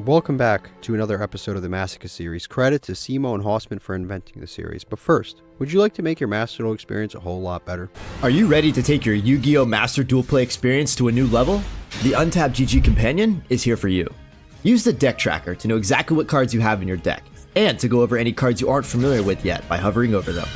Welcome back to another episode of the Masochist series. Credit to Cimo and Hossman for inventing the series. But first, would you like to make your Master Duel experience a whole lot better? Are you ready to take your Yu-Gi-Oh! Master Duel Play experience to a new level? The Untapped GG Companion is here for you. Use the deck tracker to know exactly what cards you have in your deck, and to go over any cards you aren't familiar with yet by hovering over them.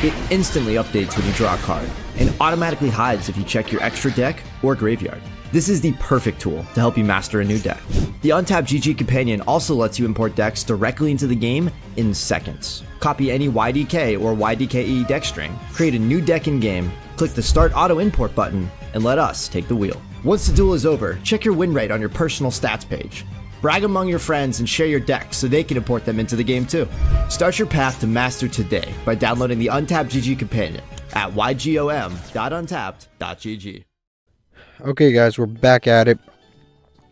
It instantly updates when you draw a card, and automatically hides if you check your extra deck or graveyard. This is the perfect tool to help you master a new deck. The Untapped GG Companion also lets you import decks directly into the game in seconds. Copy any YDK or YDKE deck string, create a new deck in-game, click the Start Auto Import button, and let us take the wheel. Once the duel is over, check your win rate on your personal stats page. Brag among your friends and share your decks so they can import them into the game too. Start your path to master today by downloading the Untapped GG Companion at ygom.untapped.gg. Okay guys, we're back at it.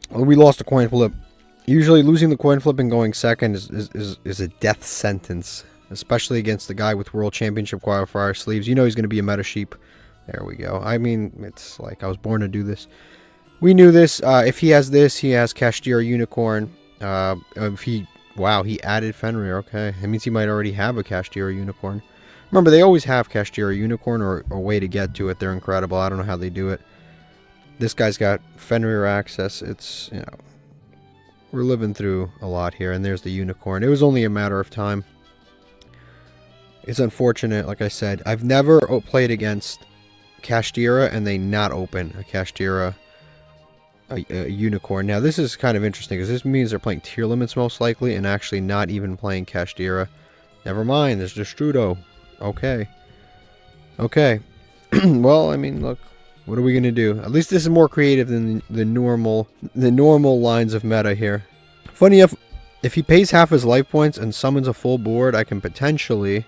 Well, we lost a coin flip. Usually losing the coin flip and going second is a death sentence. Especially against the guy with World Championship qualifier sleeves. You know he's going to be a meta sheep. There we go. I mean, it's like I was born to do this. We knew this. If he has this, he has Kashtira Unicorn. He added Fenrir. Okay, that means he might already have a Kashtira Unicorn. Remember, they always have Kashtira Unicorn or a way to get to it. They're incredible. I don't know how they do it. This guy's got Fenrir access. It's, you know, we're living through a lot here. And there's the Unicorn. It was only a matter of time. It's unfortunate, like I said. I've never played against Kashtira and they not open a Kashtira a Unicorn. Now, this is kind of interesting because this means they're playing tier limits most likely and actually not even playing Kashtira. Never mind, there's Destrudo. Okay. Okay. Well, I mean, look. What are we going to do? At least this is more creative than the normal lines of meta here. Funny if he pays half his life points and summons a full board, I can potentially,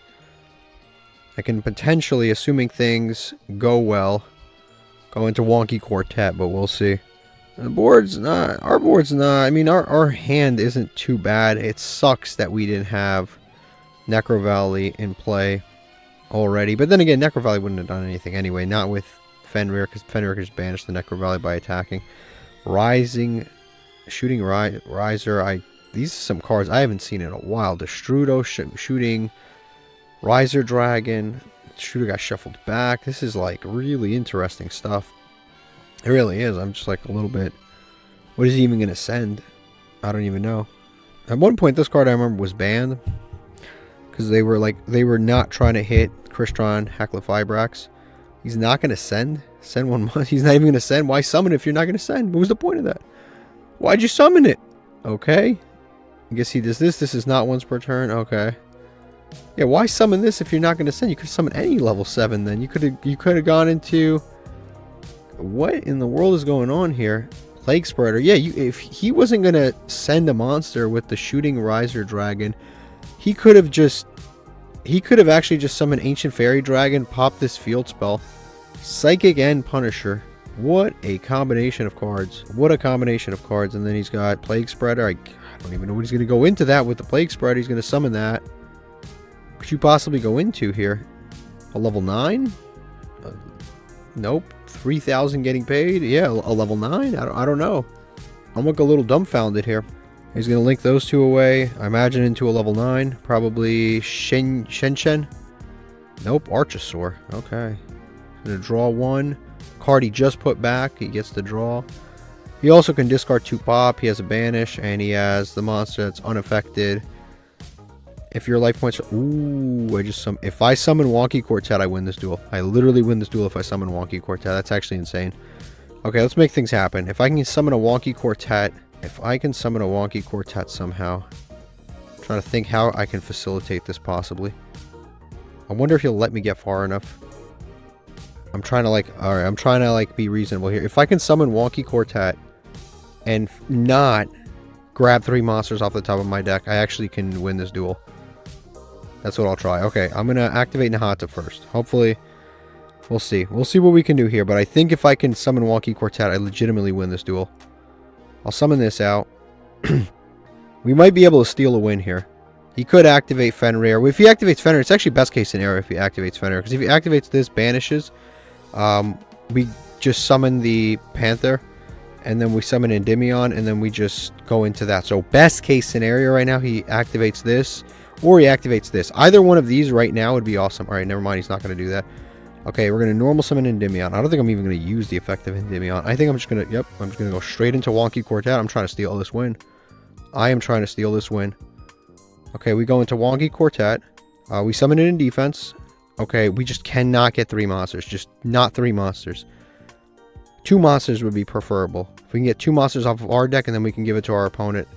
assuming things go well, go into Wonky Quartet, but we'll see. Our board's not, I mean, our hand isn't too bad. It sucks that we didn't have Necro Valley in play already. But then again, Necro Valley wouldn't have done anything anyway, not with Fenrir, because Fenrir can just banish the Necro Valley by attacking. Shooting Riser. These are some cards I haven't seen in a while. Destrudo shooting Riser Dragon. Destrudo got shuffled back. This is like really interesting stuff. It really is. I'm just like a little bit. What is he even going to send? I don't even know. At one point, this card I remember was banned because they were not trying to hit Crystron Hacklet Fibrax. He's not going to send one month. He's not even going to send. Why summon if you're not going to send? What was the point of that? Why'd you summon it? Okay. I guess he does this. This is not once per turn. Okay. Yeah, why summon this if you're not going to send? You could summon any level 7 then. You could have gone into... What in the world is going on here? Plague Spreader. Yeah, if he wasn't going to send a monster with the shooting Riser Dragon, he could have actually just summoned Ancient Fairy Dragon, popped this field spell. Psychic and Punisher. What a combination of cards. What a combination of cards. And then he's got Plague Spreader. I don't even know what he's going to go into that with the Plague Spreader. He's going to summon that. What could you possibly go into here? A level 9? Nope. 3,000 getting paid? Yeah, a level 9? I don't know. I'm like a little dumbfounded here. He's going to link those two away. I imagine into a level 9. Probably Shen. Nope, Archosaur. Okay. Going to draw one. Card he just put back. He gets the draw. He also can discard 2 pop. He has a banish. And he has the monster that's unaffected. If your life points are... Ooh, if I summon Wonky Quartet, I win this duel. I literally win this duel if I summon Wonky Quartet. That's actually insane. Okay, let's make things happen. If I can summon a Wonky Quartet... somehow. I'm trying to think how I can facilitate this possibly. I wonder if he'll let me get far enough. I'm trying to be reasonable here. If I can summon Wonky Quartet and not grab 3 monsters off the top of my deck, I actually can win this duel. That's what I'll try. Okay, I'm going to activate Nahata first. Hopefully, we'll see. We'll see what we can do here, but I think if I can summon Wonky Quartet, I legitimately win this duel. I'll summon this out. We might be able to steal a win here. He could activate Fenrir. If he activates Fenrir, it's actually best case scenario if he activates Fenrir. Because if he activates this, banishes, we just summon the Panther. and then we summon Endymion, and then we just go into that. So best case scenario right now, he activates this, or he activates this. Either one of these right now would be awesome. All right, never mind, he's not going to do that. Okay, we're going to normal summon Endymion. I don't think I'm even going to use the effect of Endymion. I think I'm just going to, I'm just going to go straight into Wonky Quartet. I'm trying to steal this win. I am trying to steal this win. Okay, we go into Wonky Quartet. We summon it in defense. Okay, we just cannot get 3 monsters. Just not 3 monsters. 2 monsters would be preferable. If we can get 2 monsters off of our deck and then we can give it to our opponent.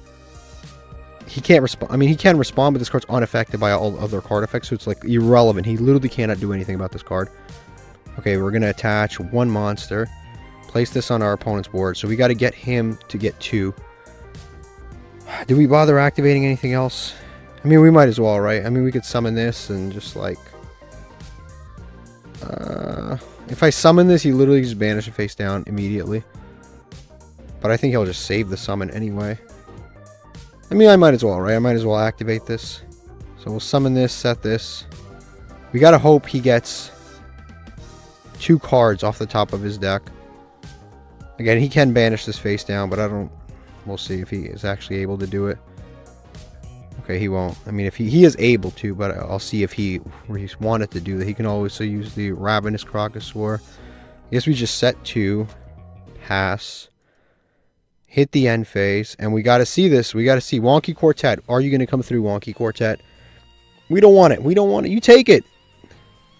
He can't respond. I mean, he can respond, but this card's unaffected by all other card effects, so it's like irrelevant. He literally cannot do anything about this card. Okay, we're going to attach 1 monster. Place this on our opponent's board. So we got to get him to get 2. Do we bother activating anything else? I mean, we might as well, right? I mean, we could summon this and just like... if I summon this, he literally just banish it face down immediately. But I think he'll just save the summon anyway. I mean, I might as well, right? I might as well activate this. So we'll summon this, set this. We gotta hope he gets 2 cards off the top of his deck. Again, he can banish this face down, but I don't... We'll see if he is actually able to do it. Okay, he won't. I mean, if he is able to, but I'll see if he's wanted to do that. He can always use the Ravenous Crocosaur. I guess we just set 2. Pass. Hit the end phase. And we got to see this. We got to see Wonky Quartet. Are you going to come through, Wonky Quartet? We don't want it. We don't want it. You take it.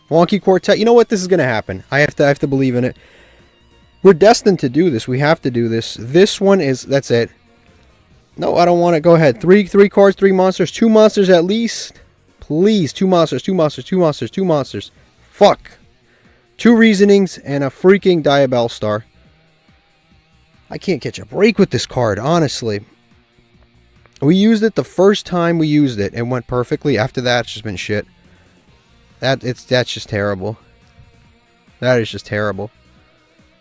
Wonky Quartet. You know what? This is going to happen. I have to believe in it. We're destined to do this. We have to do this. This one is... That's it. No, I don't want it. Go ahead. 3 cards, 3 monsters. 2 monsters at least. Please. 2 monsters, 2 monsters, 2 monsters, 2 monsters. Fuck. 2 reasonings and a freaking Diabell Star. I can't catch a break with this card, honestly. We used it the first time we used it and went perfectly. After that, it's just been shit. That's just terrible. That is just terrible.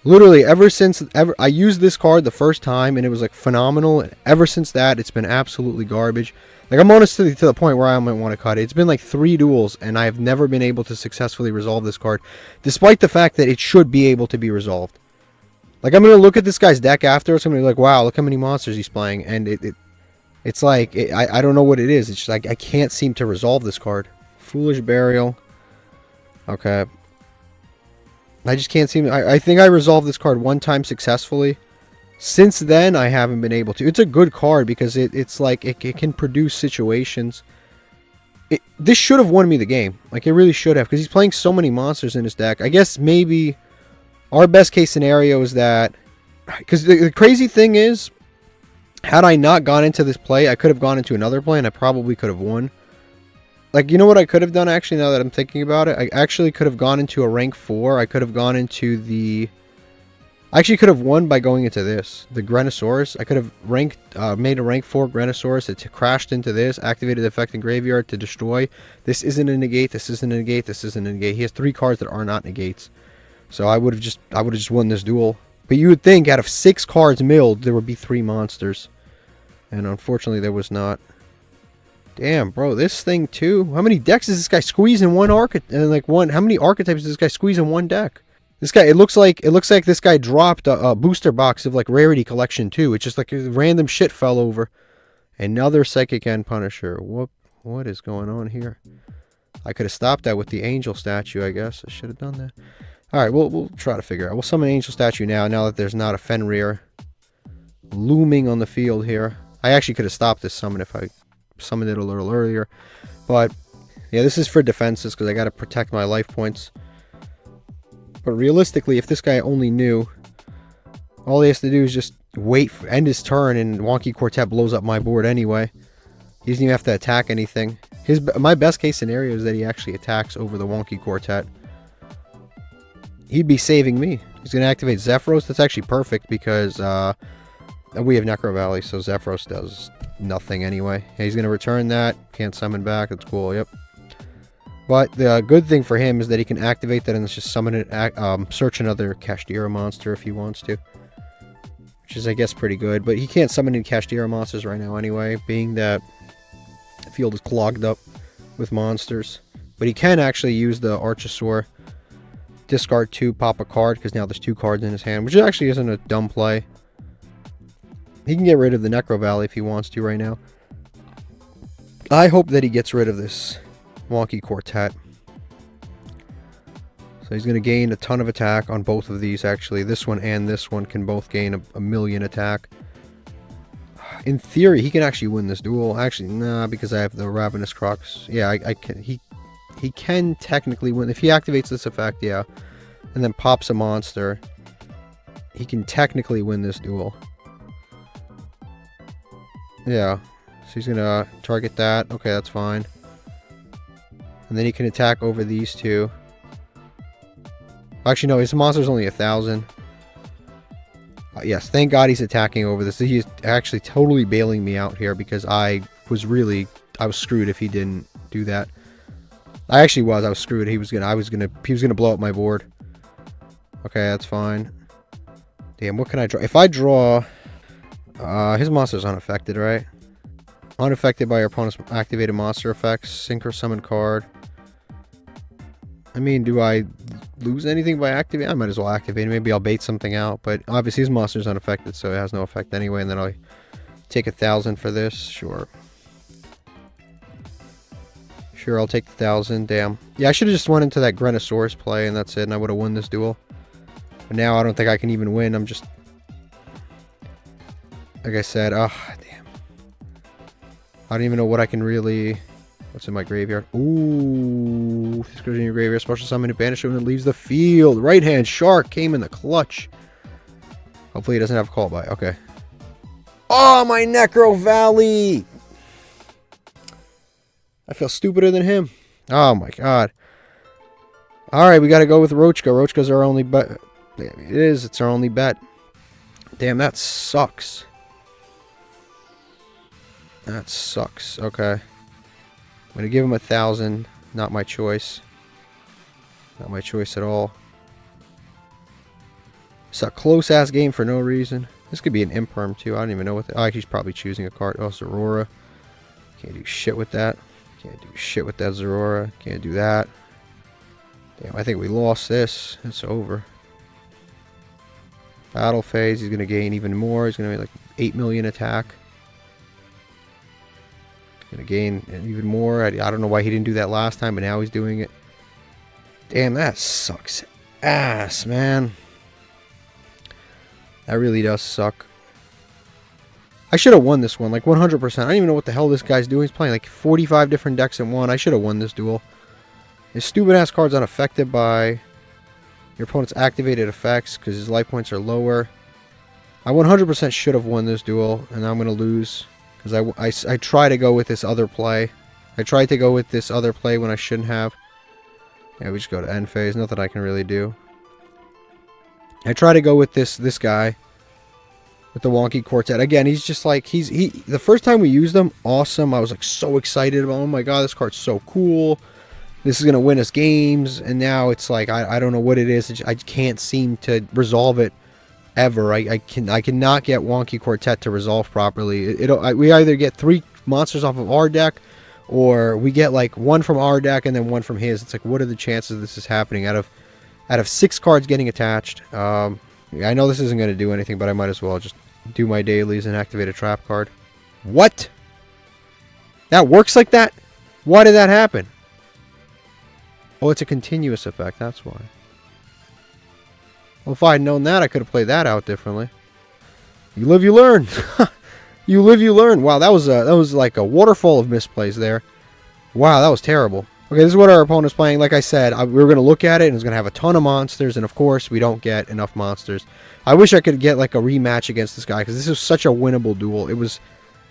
Literally, ever since I used this card the first time and it was like phenomenal. And ever since that, it's been absolutely garbage. Like, I'm honestly to the point where I might want to cut it. It's been like 3 duels and I have never been able to successfully resolve this card, despite the fact that it should be able to be resolved. Like, I'm going to look at this guy's deck afterwards. I'm going to be like, wow, look how many monsters he's playing. And it's like, I don't know what it is. It's just like, I can't seem to resolve this card. Foolish Burial. Okay. I just can't seem... I think I resolved this card 1 time successfully. Since then, I haven't been able to. It's a good card because it's like... It can produce situations. This should have won me the game. Like, it really should have. Because he's playing so many monsters in his deck. I guess maybe... Our best case scenario is that... Because the crazy thing is... Had I not gone into this play, I could have gone into another play and I probably could have won. Like, you know what I could have done, actually, now that I'm thinking about it? I actually could have gone into a rank 4. I could have gone into the... I actually could have won by going into this. The Grenosaurus. I could have made a rank 4 Grenosaurus. It crashed into this. Activated the effect in graveyard to destroy. This isn't a negate. This isn't a negate. This isn't a negate. He has 3 cards that are not negates. So I would have just won this duel. But you would think out of 6 cards milled, there would be 3 monsters. And unfortunately, there was not. Damn, bro, this thing too. How many decks does this guy squeeze in one archetype? How many archetypes does this guy squeeze in one deck? This guy, it looks like this guy dropped a booster box of like Rarity Collection too. It's just like random shit fell over. Another Psychic End Punisher. What is going on here? I could have stopped that with the Angel statue, I guess. I should have done that. All right, we'll try to figure out. We'll summon Angel statue now that there's not a Fenrir looming on the field here. I actually could have stopped this summon if I summoned it a little earlier, but yeah, this is for defenses because I got to protect my life points. But realistically, if this guy only knew, all he has to do is just wait, end his turn, and Wonky Quartet blows up my board anyway. He doesn't even have to attack anything. My best case scenario is that he actually attacks over the Wonky Quartet. He'd be saving me. He's going to activate Zephyros. That's actually perfect because we have Necro Valley, so Zephyros does nothing anyway. Yeah, he's going to return that. Can't summon back. That's cool. Yep. But the good thing for him is that he can activate that and just summon it. Search another Kashtira monster if he wants to. Which is, I guess, pretty good. But he can't summon any Kashtira monsters right now anyway, being that the field is clogged up with monsters. But he can actually use the Archosaur. Discard 2, pop a card, because now there's 2 cards in his hand, which actually isn't a dumb play. He can get rid of the Necro Valley if he wants to right now. I hope that he gets rid of this Wonky Quartet. So he's going to gain a ton of attack on both of these, actually. This one and this one can both gain a million attack. In theory, he can actually win this duel. Actually, nah, because I have the Ravenous Crocs. Yeah, I can. He can technically win. If he activates this effect, yeah, and then pops a monster, he can technically win this duel. Yeah, so he's going to target that. Okay, that's fine. And then he can attack over these two. Actually, no, his monster's only 1,000. Yes, thank God he's attacking over this. He's actually totally bailing me out here because I was screwed if he didn't do that. I was screwed. He was gonna blow up my board. Okay, that's fine. Damn, what can I draw? If I draw, his monster's unaffected, right? Unaffected by your opponent's activated monster effects. Synchro summon card. I mean, do I lose anything by activating? I might as well activate it. Maybe I'll bait something out. But obviously his monster's unaffected, so it has no effect anyway. And then I'll take 1,000 for this. Sure. Sure, I'll take 1,000. Damn. Yeah, I should have just went into that Grenosaurus play, and that's it. And I would have won this duel. But now I don't think I can even win. I'm just... Like I said, oh, damn. I don't even know what I can really... What's in my graveyard? Ooh, this goes in your graveyard. Special summon and banish it when it leaves the field. Right hand shark came in the clutch. Hopefully he doesn't have a call by. Okay. Oh, my Necro Valley. I feel stupider than him. Oh my god. Alright, we gotta go with Roachka. Roachka's our only bet. It is. It's our only bet. Damn, that sucks. That sucks. Okay. I'm going to give him 1,000. Not my choice. Not my choice at all. It's a close-ass game for no reason. This could be an imperm, too. I don't even know what... Oh, he's probably choosing a card. Oh, Zorora. Can't do shit with that. Can't do shit with that Zorora. Can't do that. Damn, I think we lost this. It's over. Battle phase. He's going to gain even more. He's going to be like 8 million attack. Gonna gain even more. I don't know why he didn't do that last time, but now he's doing it. Damn, that sucks ass, man. That really does suck. I should have won this one, like 100%. I don't even know what the hell this guy's doing. He's playing like 45 different decks in one. I should have won this duel. His stupid ass card's unaffected by your opponent's activated effects because his life points are lower. I 100% should have won this duel, and I'm gonna lose. Because I try to go with this other play. I tried to go with this other play when I shouldn't have. Yeah, we just go to end phase. Nothing I can really do. I try to go with this guy. With the Wonky Quartet. Again, he's just like... The first time we used him, awesome. I was like so excited about, oh my god, this card's so cool. This is going to win us games. And now it's like, I don't know what it is. I can't seem to resolve it. Ever. I cannot get Wonky Quartet to resolve properly. We either get 3 monsters off of our deck, or we get like 1 from our deck and then 1 from his. It's like, what are the chances this is happening? Out of 6 cards getting attached. I know this isn't going to do anything, but I might as well just do my dailies and activate a trap card. What? That works like that? Why did that happen? Oh, it's a continuous effect. That's why. Well, if I had known that, I could have played that out differently. You live, you learn. You live, you learn. Wow, that was like a waterfall of misplays there. Wow, that was terrible. Okay, this is what our opponent's playing. Like I said, we were going to look at it, and it's going to have a ton of monsters, and of course, we don't get enough monsters. I wish I could get like a rematch against this guy, because this is such a winnable duel. It was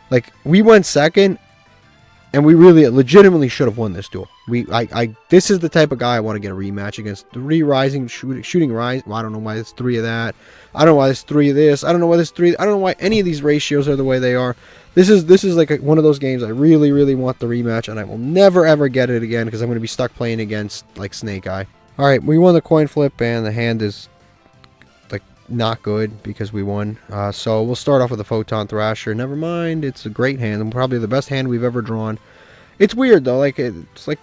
like, we went second, and we really legitimately should have won this duel. This is the type of guy I want to get a rematch against. 3 rising, shooting rise. Well, I don't know why there's 3 of that. I don't know why there's 3 of this. I don't know why there's 3. I don't know why any of these ratios are the way they are. This is like one of those games I really, really want the rematch, and I will never ever get it again because I'm going to be stuck playing against like Snake Eye. All right, we won the coin flip, and the hand is like not good because we won. So we'll start off with a Photon Thrasher. Never mind, it's a great hand, and probably the best hand we've ever drawn. It's weird though, like it's like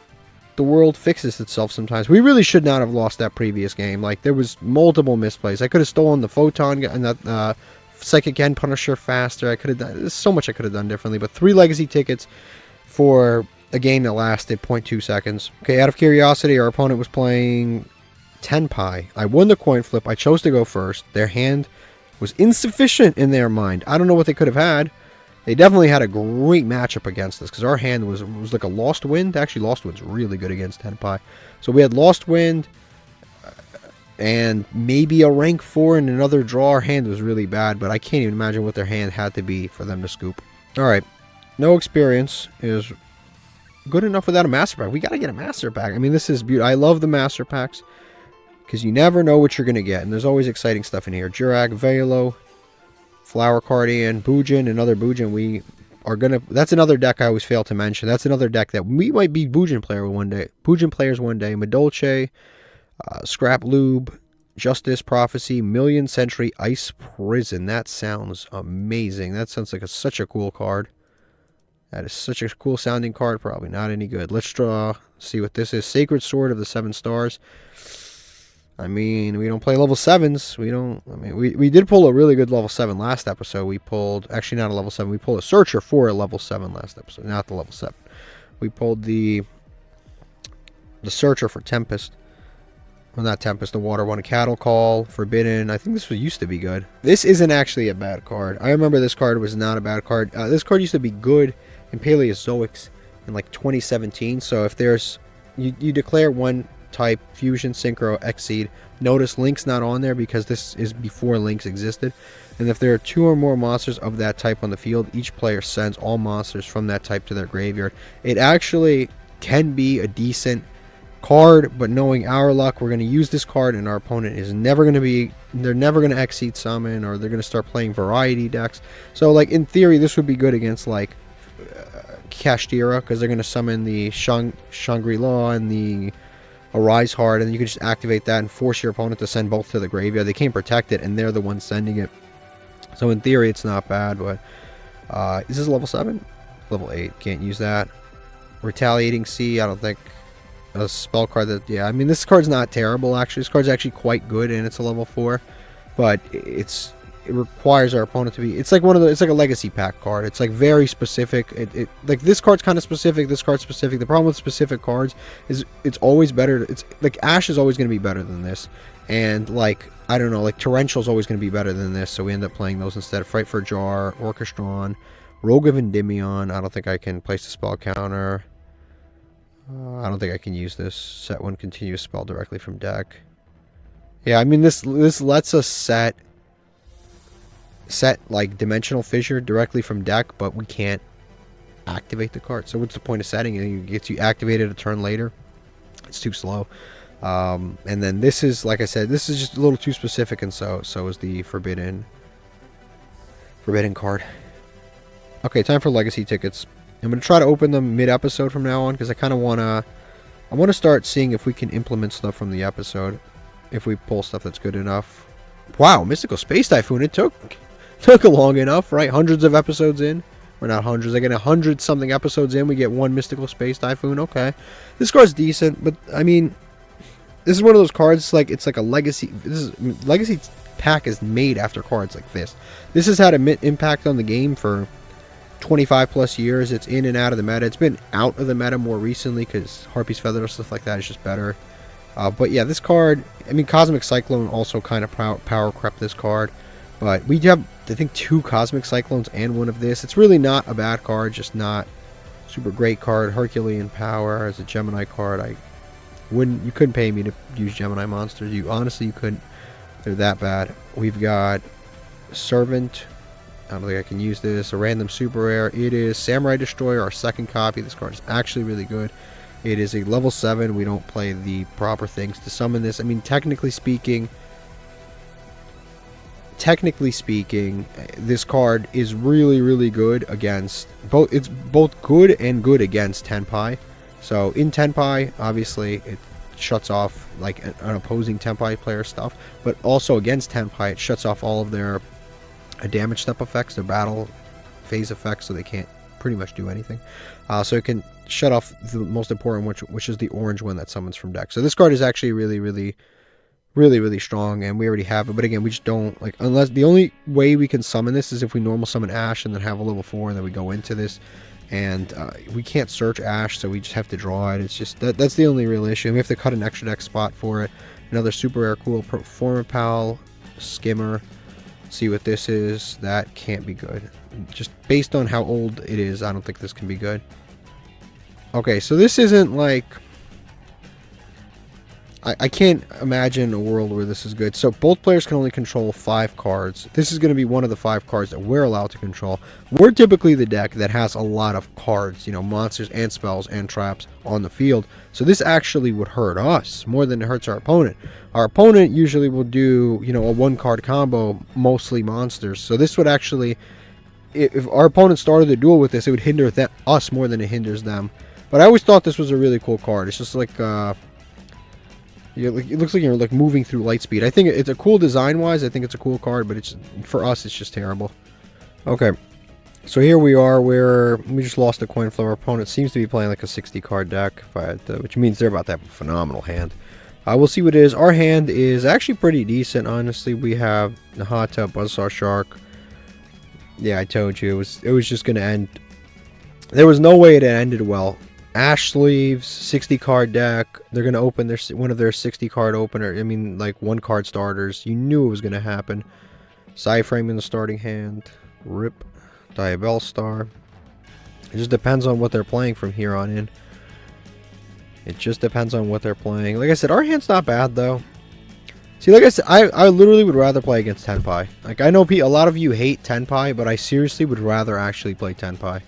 the world fixes itself sometimes. We really should not have lost that previous game. Like there was multiple misplays. I could have stolen the Photon and that Psychic End Punisher faster. I could have done, there's so much I could have done differently, but 3 legacy tickets for a game that lasted 0.2 seconds. Okay, out of curiosity, our opponent was playing Tenpai. I won the coin flip. I chose to go first. Their hand was insufficient in their mind. I don't know what they could have had. They definitely had a great matchup against us because our hand was like a Lost Wind. Actually, Lost Wind's really good against Tenpai. So we had Lost Wind and maybe a rank 4 and another draw. Our hand was really bad, but I can't even imagine what their hand had to be for them to scoop. Alright, no experience is good enough without a Master Pack. We got to get a Master Pack. I mean, this is beautiful. I love the Master Packs because you never know what you're going to get, and there's always exciting stuff in here. Jurak, Velo, Flower Cardian, Bujin, another Bujin. We are going to... That's another deck I always fail to mention. That's another deck that we might be Bujin players one day. Madolche, Scrap Lube, Justice Prophecy, Million Century Ice Prison. That sounds amazing. That sounds like such a cool card. That is such a cool sounding card. Probably not any good. Let's draw. See what this is. Sacred Sword of the 7 Stars. I mean, we don't play level 7s. We don't... I mean, we did pull a really good level 7 last episode. We pulled... Actually, not a level 7. We pulled a Searcher for a level 7 last episode. Not the level 7. We pulled the Searcher for Tempest. Well, not Tempest. The Water one. A Cattle Call. Forbidden. I think this used to be good. This isn't actually a bad card. I remember this card was not a bad card. This card used to be good in Paleozoics in like 2017. So if there's... You declare one... type fusion synchro exceed. Notice Link's not on there because this is before Links existed, and if there are 2 or more monsters of that type on the field, each player sends all monsters from that type to their graveyard. It actually can be a decent card, but knowing our luck, we're going to use this card and our opponent is never going to be... They're never going to exceed summon, or they're going to start playing variety decks. So like in theory this would be good against like Kashtira, because they're going to summon the Shangri-La and the Arise Hard, and you can just activate that and force your opponent to send both to the graveyard. They can't protect it, and they're the ones sending it. So in theory, it's not bad, but... is this level 7? Level 8. Can't use that. Retaliating Sea, I don't think... A spell card that... Yeah, I mean, this card's not terrible, actually. This card's actually quite good, and it's a level 4. But it requires our opponent to be... It's like one of the... It's like a legacy pack card. It's like very specific. Like this card's kind of specific. This card's specific. The problem with specific cards is it's always better. It's like Ash is always going to be better than this, and like I don't know, like Torrential's always going to be better than this. So we end up playing those instead. Fright for Jar, Orchestron, Rogue of Endymion. I don't think I can place a spell counter. I don't think I can use this. Set one continuous spell directly from deck. Yeah, I mean this lets us set like Dimensional Fissure directly from deck, but we can't activate the card. So what's the point of setting it? It gets you activated a turn later. It's too slow. And then this is, like I said, this is just a little too specific, and so is the Forbidden card. Okay, time for legacy tickets. I'm going to try to open them mid-episode from now on, because I kind of want to start seeing if we can implement stuff from the episode, if we pull stuff that's good enough. Wow, Mystical Space Typhoon, it took long enough, right? Hundreds of episodes in. We're not hundreds. I get 100-something episodes in. We get one Mystical Space Typhoon. Okay. This card's decent, but, I mean, this is one of those cards, like, it's like a legacy... Legacy pack is made after cards like this. This has had an impact on the game for 25 plus years. It's in and out of the meta. It's been out of the meta more recently because Harpy's Feather or stuff like that is just better. But yeah, this card, I mean, Cosmic Cyclone also kind of power crept this card. But we have, I think, 2 Cosmic Cyclones and one of this. It's really not a bad card, just not super great card. Herculean Power as a Gemini card. You couldn't pay me to use Gemini monsters. Honestly, you couldn't. They're that bad. We've got Servant. I don't think I can use this. A random super rare. It is Samurai Destroyer, our second copy. This card is actually really good. It is a level 7. We don't play the proper things to summon this. I mean, technically speaking, this card is really, really good against both. It's both good and good against Tenpai. So in Tenpai, obviously, it shuts off like an opposing Tenpai player stuff, but also against Tenpai, it shuts off all of their damage step effects, their battle phase effects, so they can't pretty much do anything. So it can shut off the most important, which is the orange one that summons from deck. So this card is actually really, really really, really strong, and we already have it. But again, we just don't, like, unless the only way we can summon this is if we normal summon Ash and then have a level 4 and then we go into this. And we can't search Ash, so we just have to draw it. It's just, that's the only real issue. And we have to cut an extra deck spot for it. Another super rare cool Performer Pal, Skimmer. See what this is. That can't be good. Just based on how old it is, I don't think this can be good. Okay, so this isn't like... I can't imagine a world where this is good. So both players can only control 5 cards. This is going to be one of the 5 cards that we're allowed to control. We're typically the deck that has a lot of cards, you know, monsters and spells and traps on the field. So this actually would hurt us more than it hurts our opponent. Our opponent usually will do, you know, a 1-card combo, mostly monsters. So this would actually, if our opponent started the duel with this, it would hinder us more than it hinders them. But I always thought this was a really cool card. It's just like... it looks like you're like moving through light speed. I think it's a cool design wise. I think it's a cool card, but it's, for us, it's just terrible. Okay, so here we are where we just lost a coin flip. Our opponent seems to be playing like a 60 card deck, which means they're about to have a phenomenal hand. We'll see what it is. Our hand is actually pretty decent, honestly. We have the Hot Tub, Buzzsaw Shark. Yeah, I told you it was just gonna end. There was no way it ended well. Ash Sleeves, 60 card deck. They're going to open one of their 60 card opener. I mean, like 1-card starters. You knew it was going to happen. Psyframe in the starting hand. Rip. Diabell Star. It just depends on what they're playing from here on in. It just depends on what they're playing. Like I said, our hand's not bad though. See, like I said, I literally would rather play against Tenpai. Like, I know a lot of you hate Tenpai, but I seriously would rather actually play Tenpai.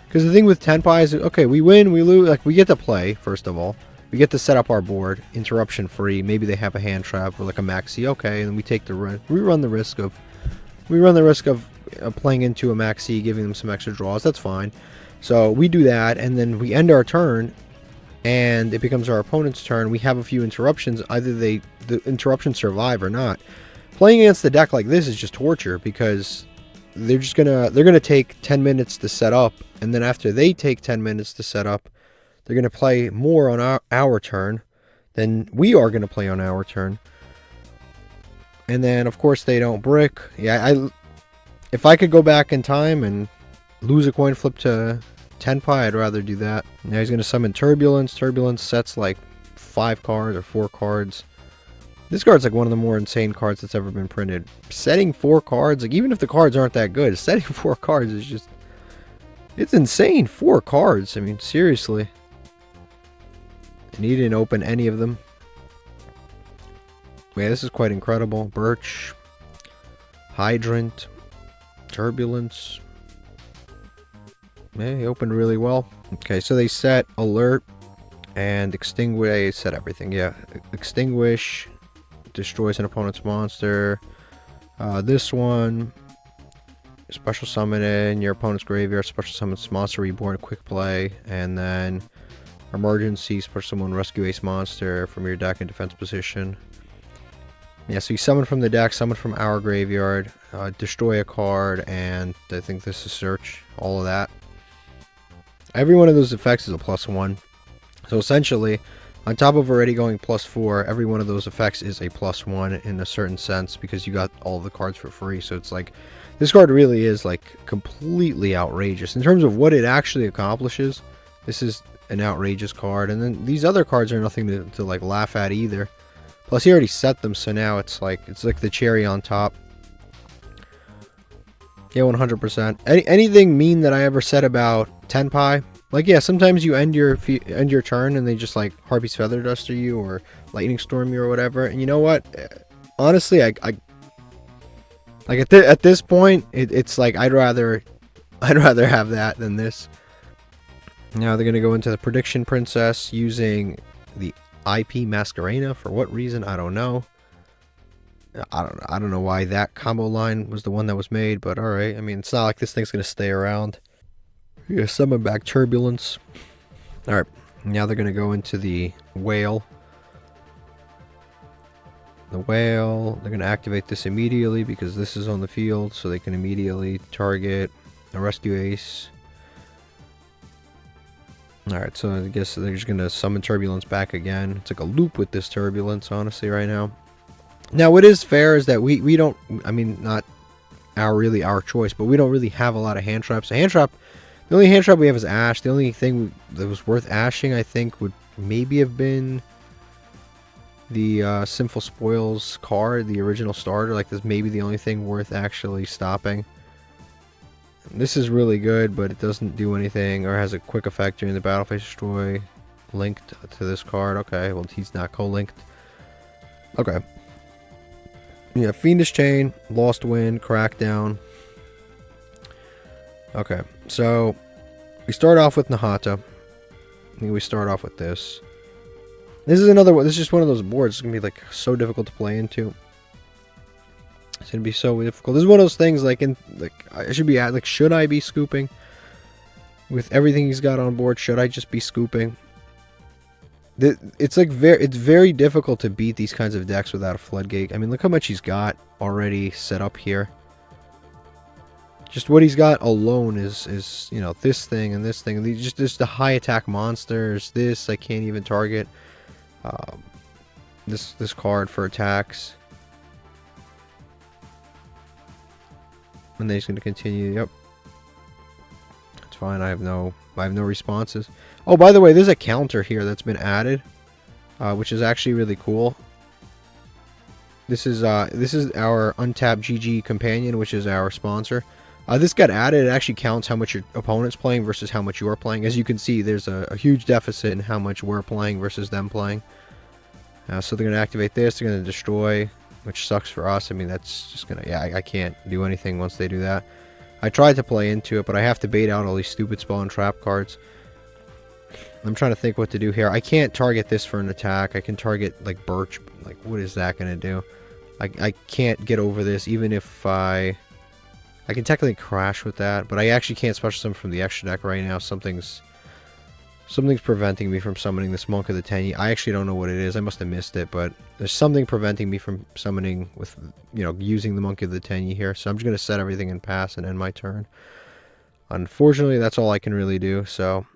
Because the thing with Tenpai is, okay, we win, we lose, like, we get to play, first of all. We get to set up our board, interruption free. Maybe they have a hand trap or like a maxi, okay, and then we take the we run the risk of playing into a maxi, giving them some extra draws. That's fine. So we do that, and then we end our turn, and it becomes our opponent's turn. We have a few interruptions. Either the interruptions survive or not. Playing against the deck like this is just torture, because they're gonna take 10 minutes to set up, and then after they take 10 minutes to set up, they're gonna play more on our turn than we are gonna play on our turn. And then of course they don't brick. Yeah, if I could go back in time and lose a coin flip to Tenpai, I'd rather do that. Now he's gonna summon Turbulence. Turbulence sets like 5 cards or 4 cards. This card's like one of the more insane cards that's ever been printed. Setting 4 cards, like even if the cards aren't that good, setting 4 cards is just... it's insane. 4 cards. I mean, seriously. And he didn't open any of them. Yeah, this is quite incredible. Birch. Hydrant. Turbulence. Yeah, he opened really well. Okay, so they set Alert and Extinguish. They set everything, yeah. Extinguish. Destroys an opponent's monster. This one, special summon in your opponent's graveyard, special summons Monster Reborn, quick play, and then emergency, special summon rescue ace monster from your deck in defense position. Yeah, so you summon from the deck, summon from our graveyard, destroy a card, and I think this is search, all of that. Every one of those effects is a +1. So essentially, on top of already going +4, every one of those effects is a +1 in a certain sense, because you got all the cards for free. So it's like, this card really is like completely outrageous. In terms of what it actually accomplishes, this is an outrageous card. And then these other cards are nothing to like laugh at either. Plus he already set them, so now it's like the cherry on top. Yeah, 100%. Anything mean that I ever said about Tenpai? Like, yeah, sometimes you end your turn and they just like Harpy's Feather Duster you or Lightning Storm you or whatever. And you know what? Honestly, like at this point, it's like I'd rather have that than this. Now they're gonna go into the Prediction Princess using the IP Masquerena. For what reason? I don't know. I don't know why that combo line was the one that was made, but all right. I mean, it's not like this thing's gonna stay around. You're gonna summon back Turbulence. Alright, now they're gonna go into the Whale. The Whale, they're gonna activate this immediately because this is on the field, so they can immediately target a rescue ace. Alright, so I guess they're just gonna summon Turbulence back again. It's like a loop with this Turbulence, honestly, right now. Now, what is fair is that we don't, I mean, not really our choice, but we don't really have a lot of hand traps. A hand trap, the only hand trap we have is Ash. The only thing that was worth ashing, I think, would maybe have been the Sinful Spoils card, the original starter. Like, that's maybe the only thing worth actually stopping. This is really good, but it doesn't do anything, or has a quick effect during the battle phase. Destroy linked to this card. Okay, well, he's not co-linked. Okay. Yeah, Fiendish Chain, Lost Wind, Crackdown. Okay, so we start off with Nahata. I think we start off with this. This is another one. This is just one of those boards. It's gonna be like so difficult to play into. It's gonna be so difficult. This is one of those things like I should be at like, should I be scooping with everything he's got on board? Should I just be scooping? It's like it's very difficult to beat these kinds of decks without a floodgate. I mean, look how much he's got already set up here. Just what he's got alone is you know, this thing and this thing. These just the high attack monsters. This I can't even target. This card for attacks. And then he's going to continue. Yep, it's fine. I have no responses. Oh, by the way, there's a counter here that's been added, which is actually really cool. This is our Untapped GG Companion, which is our sponsor. This got added. It actually counts how much your opponent's playing versus how much you're playing. As you can see, there's a huge deficit in how much we're playing versus them playing. So they're going to activate this. They're going to destroy, which sucks for us. I mean, that's just going to... Yeah, I can't do anything once they do that. I tried to play into it, but I have to bait out all these stupid spell and trap cards. I'm trying to think what to do here. I can't target this for an attack. I can target, like, Birch. Like, what is that going to do? I can't get over this, even if I can technically crash with that, but I actually can't special summon from the extra deck right now. Something's preventing me from summoning this Monk of the Tenyi. I actually don't know what it is. I must have missed it, but there's something preventing me from summoning with, you know, using the Monk of the Tenyi here. So I'm just going to set everything in pass and end my turn. Unfortunately, that's all I can really do, so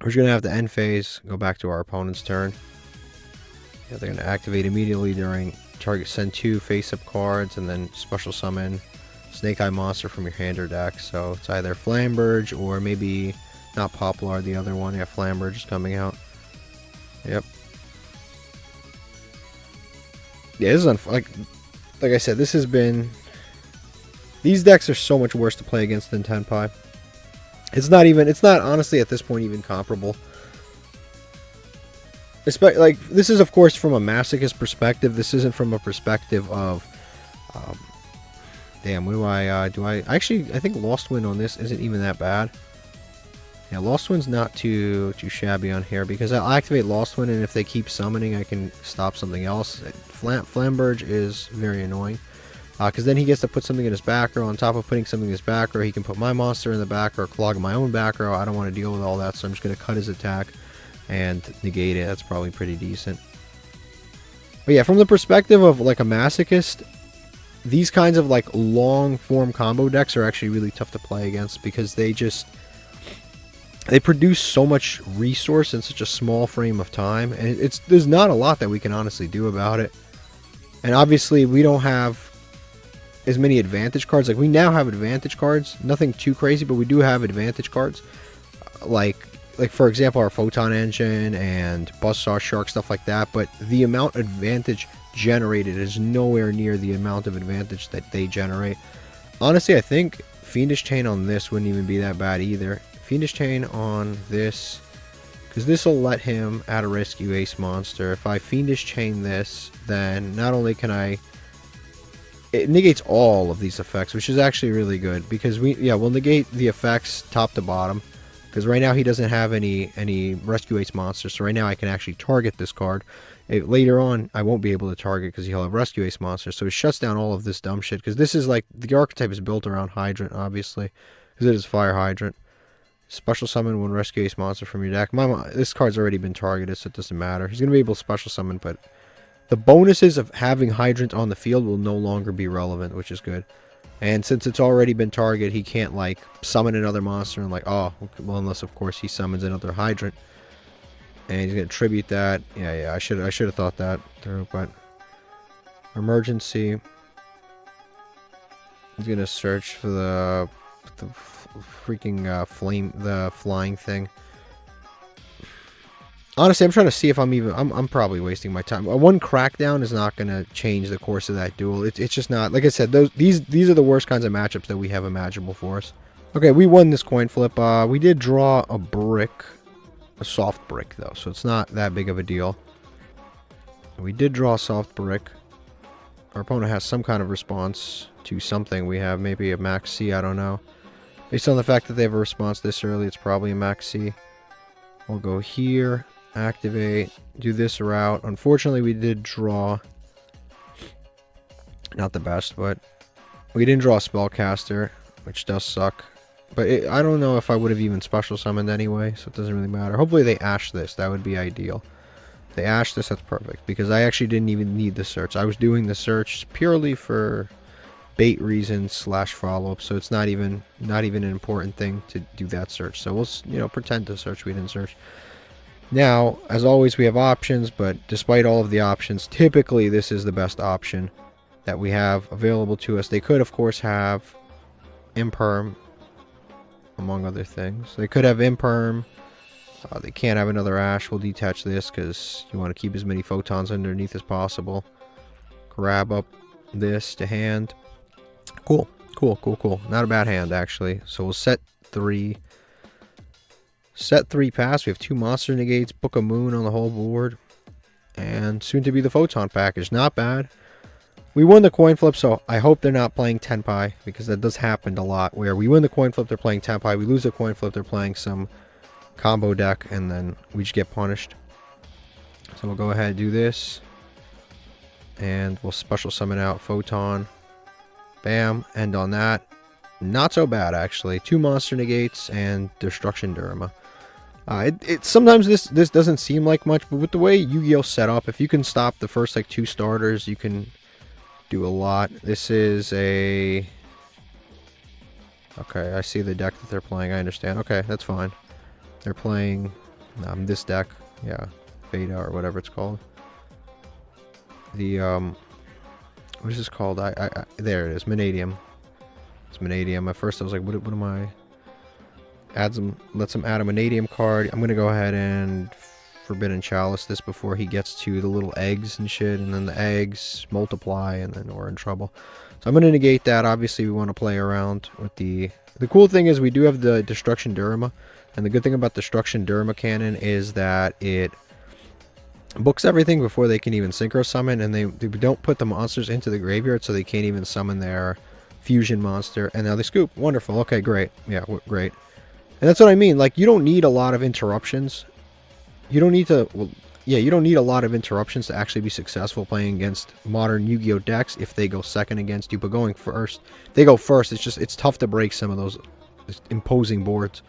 we're just going to have to end phase, go back to our opponent's turn. Yeah, they're going to activate immediately during target, send 2 face-up cards, and then special summon Snake Eye Monster from your hand or deck. So it's either Flamberge or maybe not Poplar, the other one. Yeah, Flamberge is coming out. Yep. Yeah, this is like I said, this has been... These decks are so much worse to play against than Tenpai. It's not honestly at this point even comparable. Like, this is of course from a masochist perspective. This isn't from a perspective of damn, what do I actually, I think Lost Wind on this isn't even that bad. Yeah, Lost Wind's not too shabby on here, because I'll activate Lost Wind, and if they keep summoning, I can stop something else. Flamberge is very annoying, because then he gets to put something in his back row. On top of putting something in his back row, he can put my monster in the back row, clog my own back row. I don't want to deal with all that, so I'm just going to cut his attack and negate it. That's probably pretty decent. But yeah, from the perspective of like a masochist, these kinds of like long form combo decks are actually really tough to play against, because they produce so much resource in such a small frame of time, and there's not a lot that we can honestly do about it. And obviously we don't have as many advantage cards. Like, we now have advantage cards, nothing too crazy, but we do have advantage cards, like for example our Photon Engine and Buzzsaw Shark, stuff like that. But the amount of advantage generated is nowhere near the amount of advantage that they generate. Honestly, I think Fiendish Chain on this wouldn't even be that bad either. Fiendish Chain on this, because this will let him add a rescue ace monster. If I Fiendish Chain this, then not only can it negates all of these effects, which is actually really good, because we'll negate the effects top to bottom, because right now he doesn't have any rescue ace monsters. So right now I can actually target this card. Later on I won't be able to target because he'll have rescue ace monsters. So it shuts down all of this dumb shit, because this is like, the archetype is built around Hydrant, obviously, because it is Fire Hydrant. Special summon one rescue ace monster from your deck. This card's already been targeted, so it doesn't matter. He's going to be able to special summon, but the bonuses of having Hydrant on the field will no longer be relevant, which is good. And since it's already been targeted, he can't like summon another monster and like, oh, well, unless of course he summons another Hydrant. And he's going to tribute that. Yeah, I should have thought that through, but Emergency. He's gonna search for the freaking the flying thing. Honestly, I'm trying to see if I'm probably wasting my time. One crackdown is not gonna change the course of that duel. It's just not. Like I said, these are the worst kinds of matchups that we have imaginable for us. Okay, we won this coin flip. We did draw a brick, a soft brick though, so it's not that big of a deal. We did draw a soft brick. Our opponent has some kind of response to something. We have maybe a max C, I don't know. Based on the fact that they have a response this early, it's probably a max C. We'll go here, activate, do this route. Unfortunately, we did draw, not the best, but we didn't draw a spellcaster, which does suck. But I don't know if I would have even special summoned anyway, so it doesn't really matter. Hopefully they ash this, that would be ideal. If they ash this, that's perfect, because I actually didn't even need the search. I was doing the search purely for bait reasons / follow-up, so it's not even an important thing to do that search. So we'll pretend to search. We didn't search. Now, as always, we have options, but despite all of the options, typically this is the best option that we have available to us. They could, of course, have Imperm, among other things. They could have Imperm. They can't have another Ash. We'll detach this because you want to keep as many photons underneath as possible. Grab up this to hand. Cool. Not a bad hand, actually. So we'll set 3. Set 3 pass. We have 2 monster negates, Book of Moon on the whole board. And soon to be the photon package. Not bad. We won the coin flip, so I hope they're not playing Tenpai, because that does happen a lot, where we win the coin flip, they're playing Tenpai. We lose the coin flip, they're playing some combo deck, and then we just get punished. So we'll go ahead and do this. And we'll special summon out Photon. Bam, end on that. Not so bad, actually. 2 monster negates and Destruction Derma. Sometimes this doesn't seem like much, but with the way Yu-Gi-Oh set up, if you can stop the first 2 starters, you can do a lot. This is a... Okay, I see the deck that they're playing. I understand. Okay, that's fine. They're playing this deck. Yeah, Veda or whatever it's called. The what is this called? There it is. Manadium. It's Manadium. At first I was like, what am I? Let them add a Manadium card. I'm gonna go ahead and Forbidden Chalice this before he gets to the little eggs and shit, and then the eggs multiply, and then we're in trouble. So I'm gonna negate that. Obviously, we want to play around with the cool thing is we do have the Destruction Derma, and the good thing about Destruction Derma Cannon is that it books everything before they can even synchro summon, and they don't put the monsters into the graveyard, so they can't even summon their fusion monster. And now they scoop. Wonderful. Okay, great. Yeah, great. And that's what I mean. Like, you don't need a lot of interruptions. You don't need to... Well, yeah, you don't need a lot of interruptions to actually be successful playing against modern Yu-Gi-Oh decks if they go second against you. But going first, they go first. It's tough to break some of those imposing boards.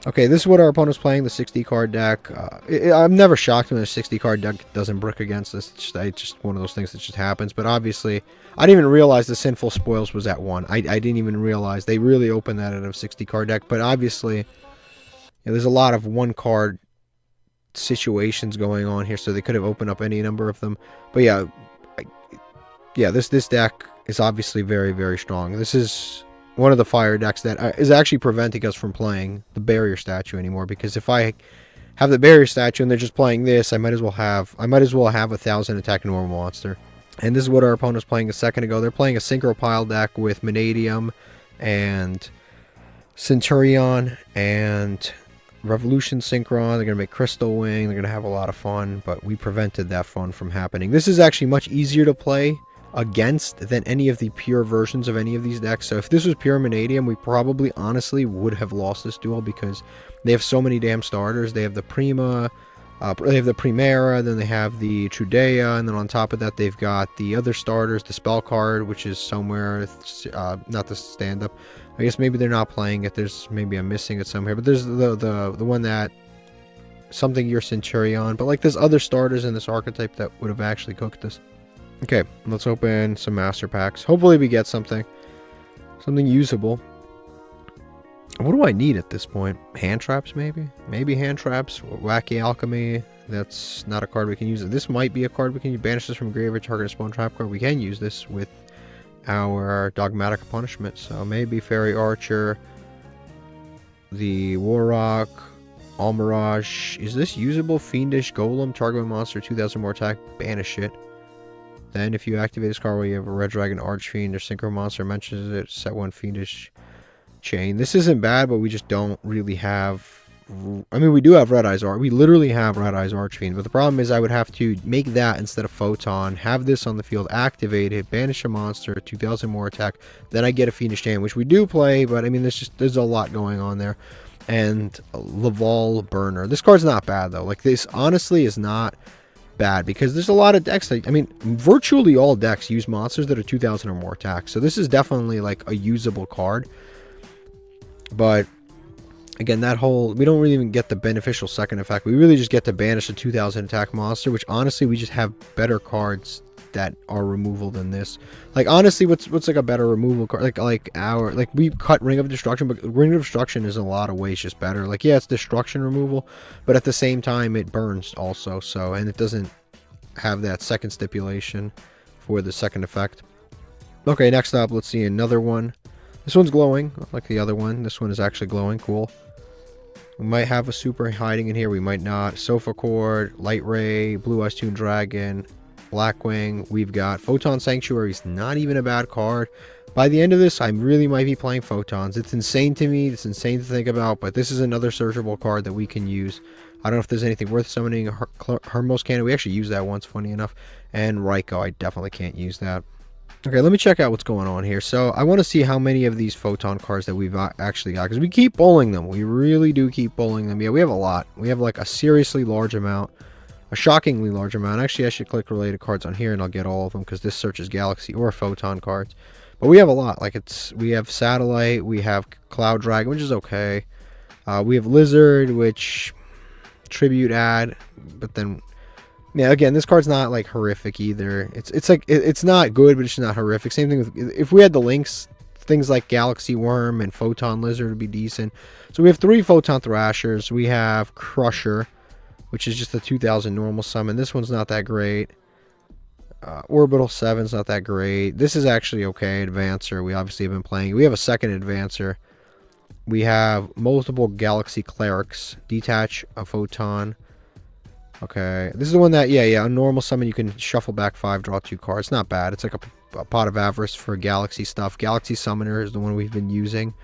Okay, this is what our opponent's playing, the 60 card deck. I'm never shocked when a 60 card deck doesn't brick against this. It's just one of those things that just happens. But obviously, I didn't even realize the Sinful Spoils was at 1. I didn't even realize. They really opened that at a 60 card deck. But obviously, there's a lot of 1 card situations going on here, so they could have opened up any number of them. But yeah, this deck is obviously very, very strong. This is one of the fire decks that is actually preventing us from playing the barrier statue anymore, because if I have the barrier statue and they're just playing this, I might as well have a 1000 attack normal monster. And this is what our opponent was playing a second ago. They're playing a synchro pile deck with Manadium and Centurion and Revolution Synchron. They're going to make Crystal Wing. They're going to have a lot of fun, but we prevented that fun from happening. This is actually much easier to play against than any of the pure versions of any of these decks. So if this was pure Manadium, we probably honestly would have lost this duel, because they have so many damn starters. They have the Prima, they have the Primera, then they have the Trudea, and then on top of that they've got the other starters, the spell card, which is somewhere, not the stand-up. I guess maybe they're not playing it. Maybe I'm missing it somewhere, but there's the one that something your Centurion, but like there's other starters in this archetype that would have actually cooked this. Okay, let's open some master packs. Hopefully we get something usable. What do I need at this point? Hand traps, maybe? Maybe hand traps, wacky alchemy. That's not a card we can use. This might be a card we can use. Banish this from graveyard, target a spawn trap card. We can use this with our Dogmatic Punishment. So maybe Fairy Archer, the Warrock, Almirage. Is this usable? Fiendish Golem, target monster, 2000 more attack, banish it. Then if you activate this card while you have a Red Dragon Archfiend or Synchro Monster mentions it, set one Fiendish Chain. This isn't bad, but we just don't really have... I mean, we do have Red Eyes Arch. We literally have Red Eyes Archfiend, but the problem is I would have to make that instead of Photon, have this on the field, activate it, banish a monster, 2000 more attack, then I get a Fiendish Chain, which we do play, but I mean, there's a lot going on there. And Laval Burner. This card's not bad, though. Like, this honestly is not bad, because there's a lot of decks that, I mean, virtually all decks use monsters that are 2000 or more attack, so this is definitely like a usable card. But again, that whole, we don't really even get the beneficial second effect. We really just get to banish a 2000 attack monster, which honestly we just have better cards that are removal than this. Like, honestly, what's like a better removal card? Like we cut Ring of Destruction, but Ring of Destruction is in a lot of ways just better. Like, yeah, it's destruction removal, but at the same time it burns also, so, and it doesn't have that second stipulation for the second effect. Okay, next up, let's see another one. This one's glowing, like the other one. This one is actually glowing, cool. We might have a super hiding in here, we might not. Sofa Cord, Light Ray, Blue Eyes Toon Dragon, Blackwing. We've got Photon Sanctuary's not even a bad card. By the end of this, I really might be playing Photons. It's insane to me, it's insane to think about, but this is another searchable card that we can use. I don't know if there's anything worth summoning. Hermos Cannon, we actually used that once, funny enough. And Raikou, I definitely can't use that. Okay, let me check out what's going on here. So I want to see how many of these Photon cards that we've actually got, because we keep pulling them. We really do keep pulling them. Yeah, we have a lot. We have like a seriously large amount, a shockingly large amount. Actually, I should click related cards on here and I'll get all of them, because this searches Galaxy or Photon cards. But we have a lot. Like, we have Satellite, we have Cloud Dragon, which is okay. We have Lizard, which tribute add, but then, yeah, again, this card's not like horrific either. It's like, it's not good, but it's not horrific. Same thing with, if we had the links, things like Galaxy Worm and Photon Lizard would be decent. So we have 3 Photon Thrashers. We have Crusher, which is just a 2000 normal summon. This one's not that great. Orbital 7's not that great. This is actually okay. Advancer, we obviously have been playing. We have a second Advancer. We have multiple Galaxy Clerics. Detach a Photon. Okay, this is the one that, yeah, a normal summon, you can shuffle back 5, draw 2 cards. Not bad. It's like a Pot of Avarice for Galaxy stuff. Galaxy Summoner is the one we've been using.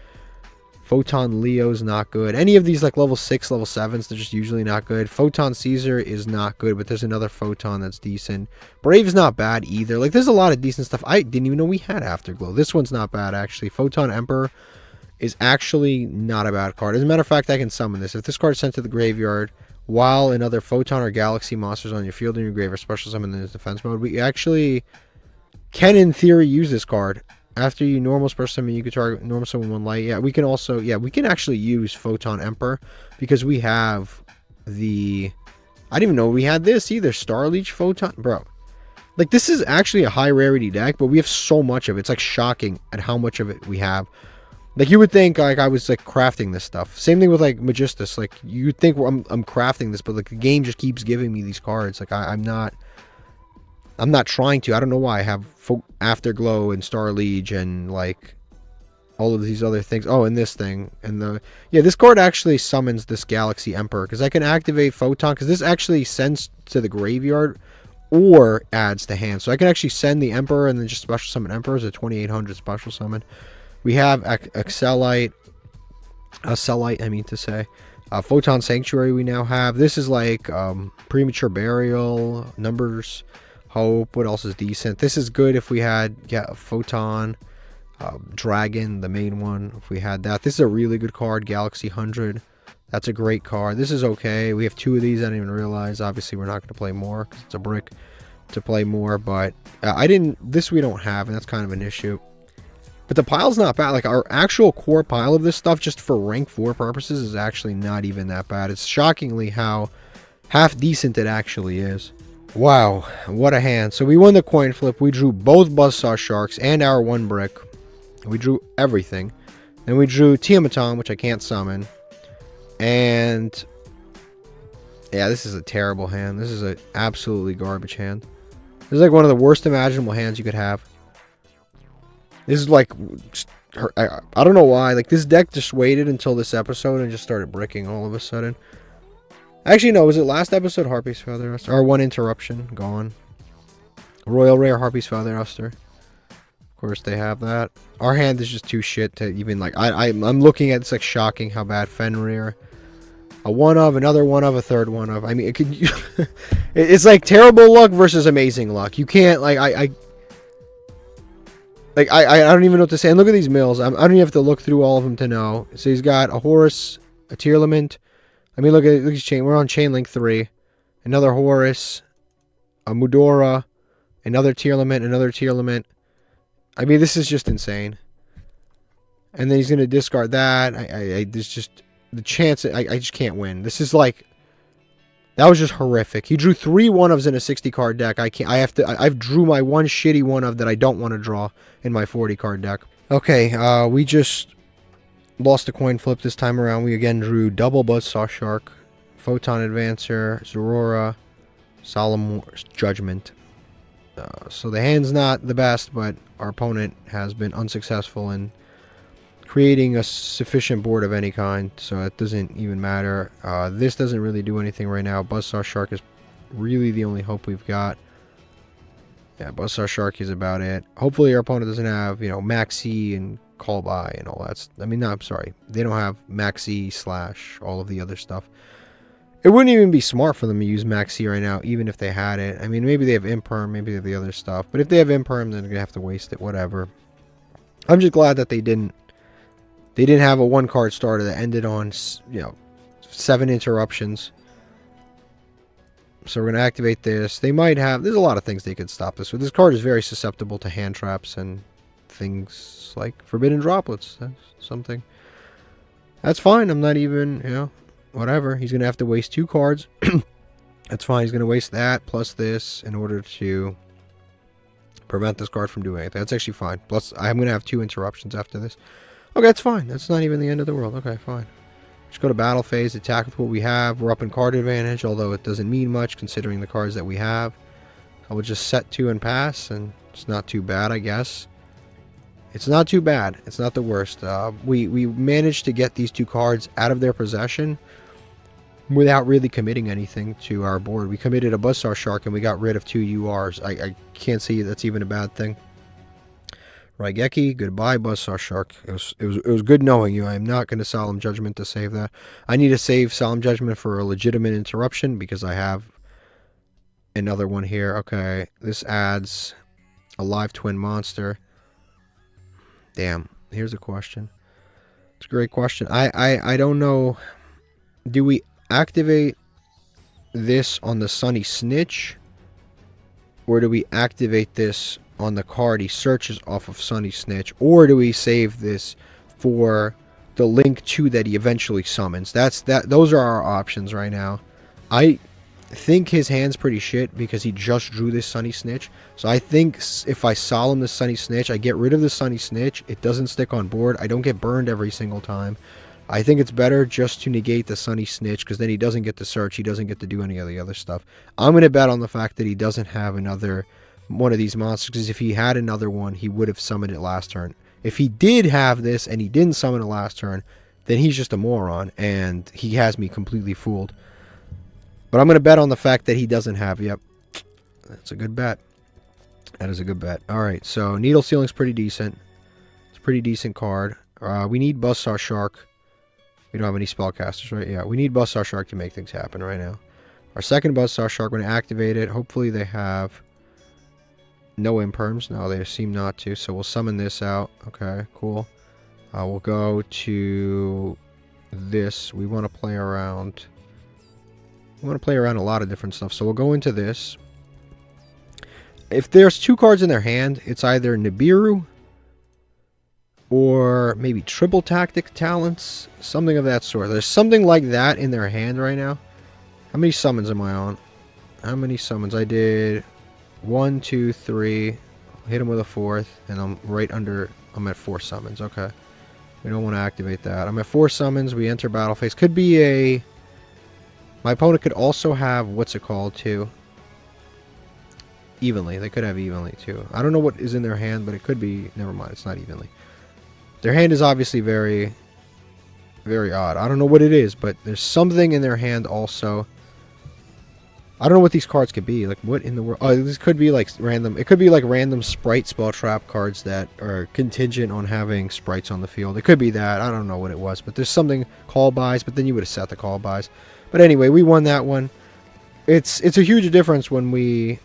Photon Leo's not good. Any of these like level 6, level 7s, they're just usually not good. Photon Caesar is not good, but there's another Photon that's decent. Brave's not bad either. Like, there's a lot of decent stuff. I didn't even know we had Afterglow. This one's not bad, actually. Photon Emperor is actually not a bad card. As a matter of fact, I can summon this. If this card is sent to the graveyard while another Photon or Galaxy monsters on your field in your grave are special summoned in this defense mode, we actually can, in theory, use this card. After you normal special summon, you can target normal summon 1 light. Yeah, we can also, yeah, we can actually use Photon Emperor, because we have the, I didn't even know we had this either. Starleech Photon, bro. Like, this is actually a high rarity deck, but we have so much of it. It's like shocking at how much of it we have. Like, you would think like I was like crafting this stuff. Same thing with like Magistus. Like, you'd think I'm crafting this, but like the game just keeps giving me these cards. Like, I'm not trying to. I don't know why. I have Afterglow and Starliege and like all of these other things. Oh, and this thing. And this card actually summons this Galaxy Emperor, because I can activate Photon, because this actually sends to the graveyard or adds to hand. So I can actually send the Emperor and then just special summon Emperor as a 2800 special summon. We have Accelite, I mean to say. Photon Sanctuary we now have. This is like Premature Burial, Numbers, Hope. What else is decent? This is good if we had Photon, Dragon, the main one. If we had that. This is a really good card, Galaxy 100. That's a great card. This is okay. We have 2 of these. I didn't even realize. Obviously, we're not going to play more, because it's a brick to play more. But this we don't have, and that's kind of an issue. But the pile's not bad. Like, our actual core pile of this stuff, just for rank 4 purposes, is actually not even that bad. It's shockingly how half decent it actually is. Wow, what a hand. So we won the coin flip. We drew both Buzzsaw Sharks and our 1 brick. We drew everything. Then we drew Tiamaton, which I can't summon. And Yeah, this is a terrible hand. This is an absolutely garbage hand. This is like one of the worst imaginable hands you could have. This is like, I don't know why. Like, this deck just waited until this episode and just started bricking all of a sudden. Actually, no. Was it last episode? Harpy's Feather Duster. Or one interruption. Gone. Royal Rare Harpy's Feather Duster. Of course, they have that. Our hand is just too shit to even, like, I'm looking at it. It's, like, shocking how bad Fenrir. A one of, another one of, a third one of. I mean, it could. It's like terrible luck versus amazing luck. You can't, like, I don't even know what to say. And look at these mills. I don't even have to look through all of them to know. So he's got a Horus, a Tearlament. I mean, look at his chain. We're on chain link 3. Another Horus, a Mudora, another Tearlament, another Tearlament. I mean, this is just insane. And then he's going to discard that. There's just the chance. I just can't win. This is like, that was just horrific. He drew 3 one-ofs in a 60-card deck. I've drew my one shitty one-of that I don't want to draw in my 40-card deck. Okay, we just lost a coin flip this time around. We again drew double Buzzsaw Shark, Photon Advancer, Zorora, Solemn Judgment. So the hand's not the best, but our opponent has been unsuccessful in creating a sufficient board of any kind, so it doesn't even matter. This doesn't really do anything right now. Buzzsaw Shark is really the only hope we've got. Yeah, Buzzsaw Shark is about it. Hopefully our opponent doesn't have, you know, Maxi and Call By and all that. I mean, no, I'm sorry. They don't have Maxi / all of the other stuff. It wouldn't even be smart for them to use Maxi right now, even if they had it. I mean, maybe they have Imperm, maybe they have the other stuff. But if they have Imperm, then they're going to have to waste it, whatever. I'm just glad that they didn't have a one-card starter that ended on, you know, 7 interruptions. So we're going to activate this. They might have... There's a lot of things they could stop this with. This card is very susceptible to hand traps and things like Forbidden Droplets. That's something. That's fine. I'm not even, you know, whatever. He's going to have to waste 2 cards. That's fine. He's going to waste that plus this in order to prevent this card from doing anything. That's actually fine. Plus, I'm going to have 2 interruptions after this. Okay, that's fine. That's not even the end of the world. Okay, fine. Just go to battle phase, attack with what we have. We're up in card advantage, although it doesn't mean much considering the cards that we have. I will just set 2 and pass, and it's not too bad, I guess. It's not too bad. It's not the worst. We managed to get these 2 cards out of their possession without really committing anything to our board. We committed a Buzzsaw Shark, and we got rid of 2 URs. I can't see that's even a bad thing. Raigeki, goodbye, Buzzsaw Shark. It was good knowing you. I am not going to Solemn Judgment to save that. I need to save Solemn Judgment for a legitimate interruption because I have another one here. Okay, this adds a live twin monster. Damn, here's a question. It's a great question. I don't know. Do we activate this on the Sunny Snitch? Or do we activate this on the card he searches off of Sunny Snitch? Or do we save this for the link 2 that he eventually summons? Those are our options right now. I think his hand's pretty shit because he just drew this Sunny Snitch. So I think if I solemn the Sunny Snitch, I get rid of the Sunny Snitch. It doesn't stick on board. I don't get burned every single time. I think it's better just to negate the Sunny Snitch because then he doesn't get to search. He doesn't get to do any of the other stuff. I'm going to bet on the fact that he doesn't have another one of these monsters because if he had another one, he would have summoned it last turn. If he did have this and he didn't summon it last turn, then he's just a moron and he has me completely fooled. But I'm going to bet on the fact that he doesn't have. Yep. That's a good bet. That is a good bet. Alright, so Needle Sealing's pretty decent. It's a pretty decent card. We need Buzzsaw Shark. We don't have any spellcasters, right? Yeah, we need Buzzsaw Shark to make things happen right now. Our second Buzzsaw Shark, we're going to activate it. Hopefully they have no imperms. No, they seem not to. So we'll summon this out. Okay, cool. We'll go to this. We want to play around. We want to play around a lot of different stuff. So we'll go into this. If there's 2 cards in their hand, it's either Nibiru or maybe Triple Tactic Talents. Something of that sort. There's something like that in their hand right now. How many summons am I on? How many summons? I did 1, 2, 3. Hit him with a 4th. And I'm right under... I'm at 4 summons. Okay. We don't want to activate that. I'm at 4 summons. We enter battle phase. Could be a... My opponent could also have, what's it called, too? Evenly. They could have evenly, too. I don't know what is in their hand, but it could be... Never mind, it's not evenly. Their hand is obviously very, very odd. I don't know what it is, but there's something in their hand also. I don't know what these cards could be. Like, what in the world? Oh, this could be like random. It could be like random Spright spell trap cards that are contingent on having sprites on the field. It could be that. I don't know what it was, but there's something call buys. But then you would have set the call buys. But anyway, we won that one. It's a huge difference when we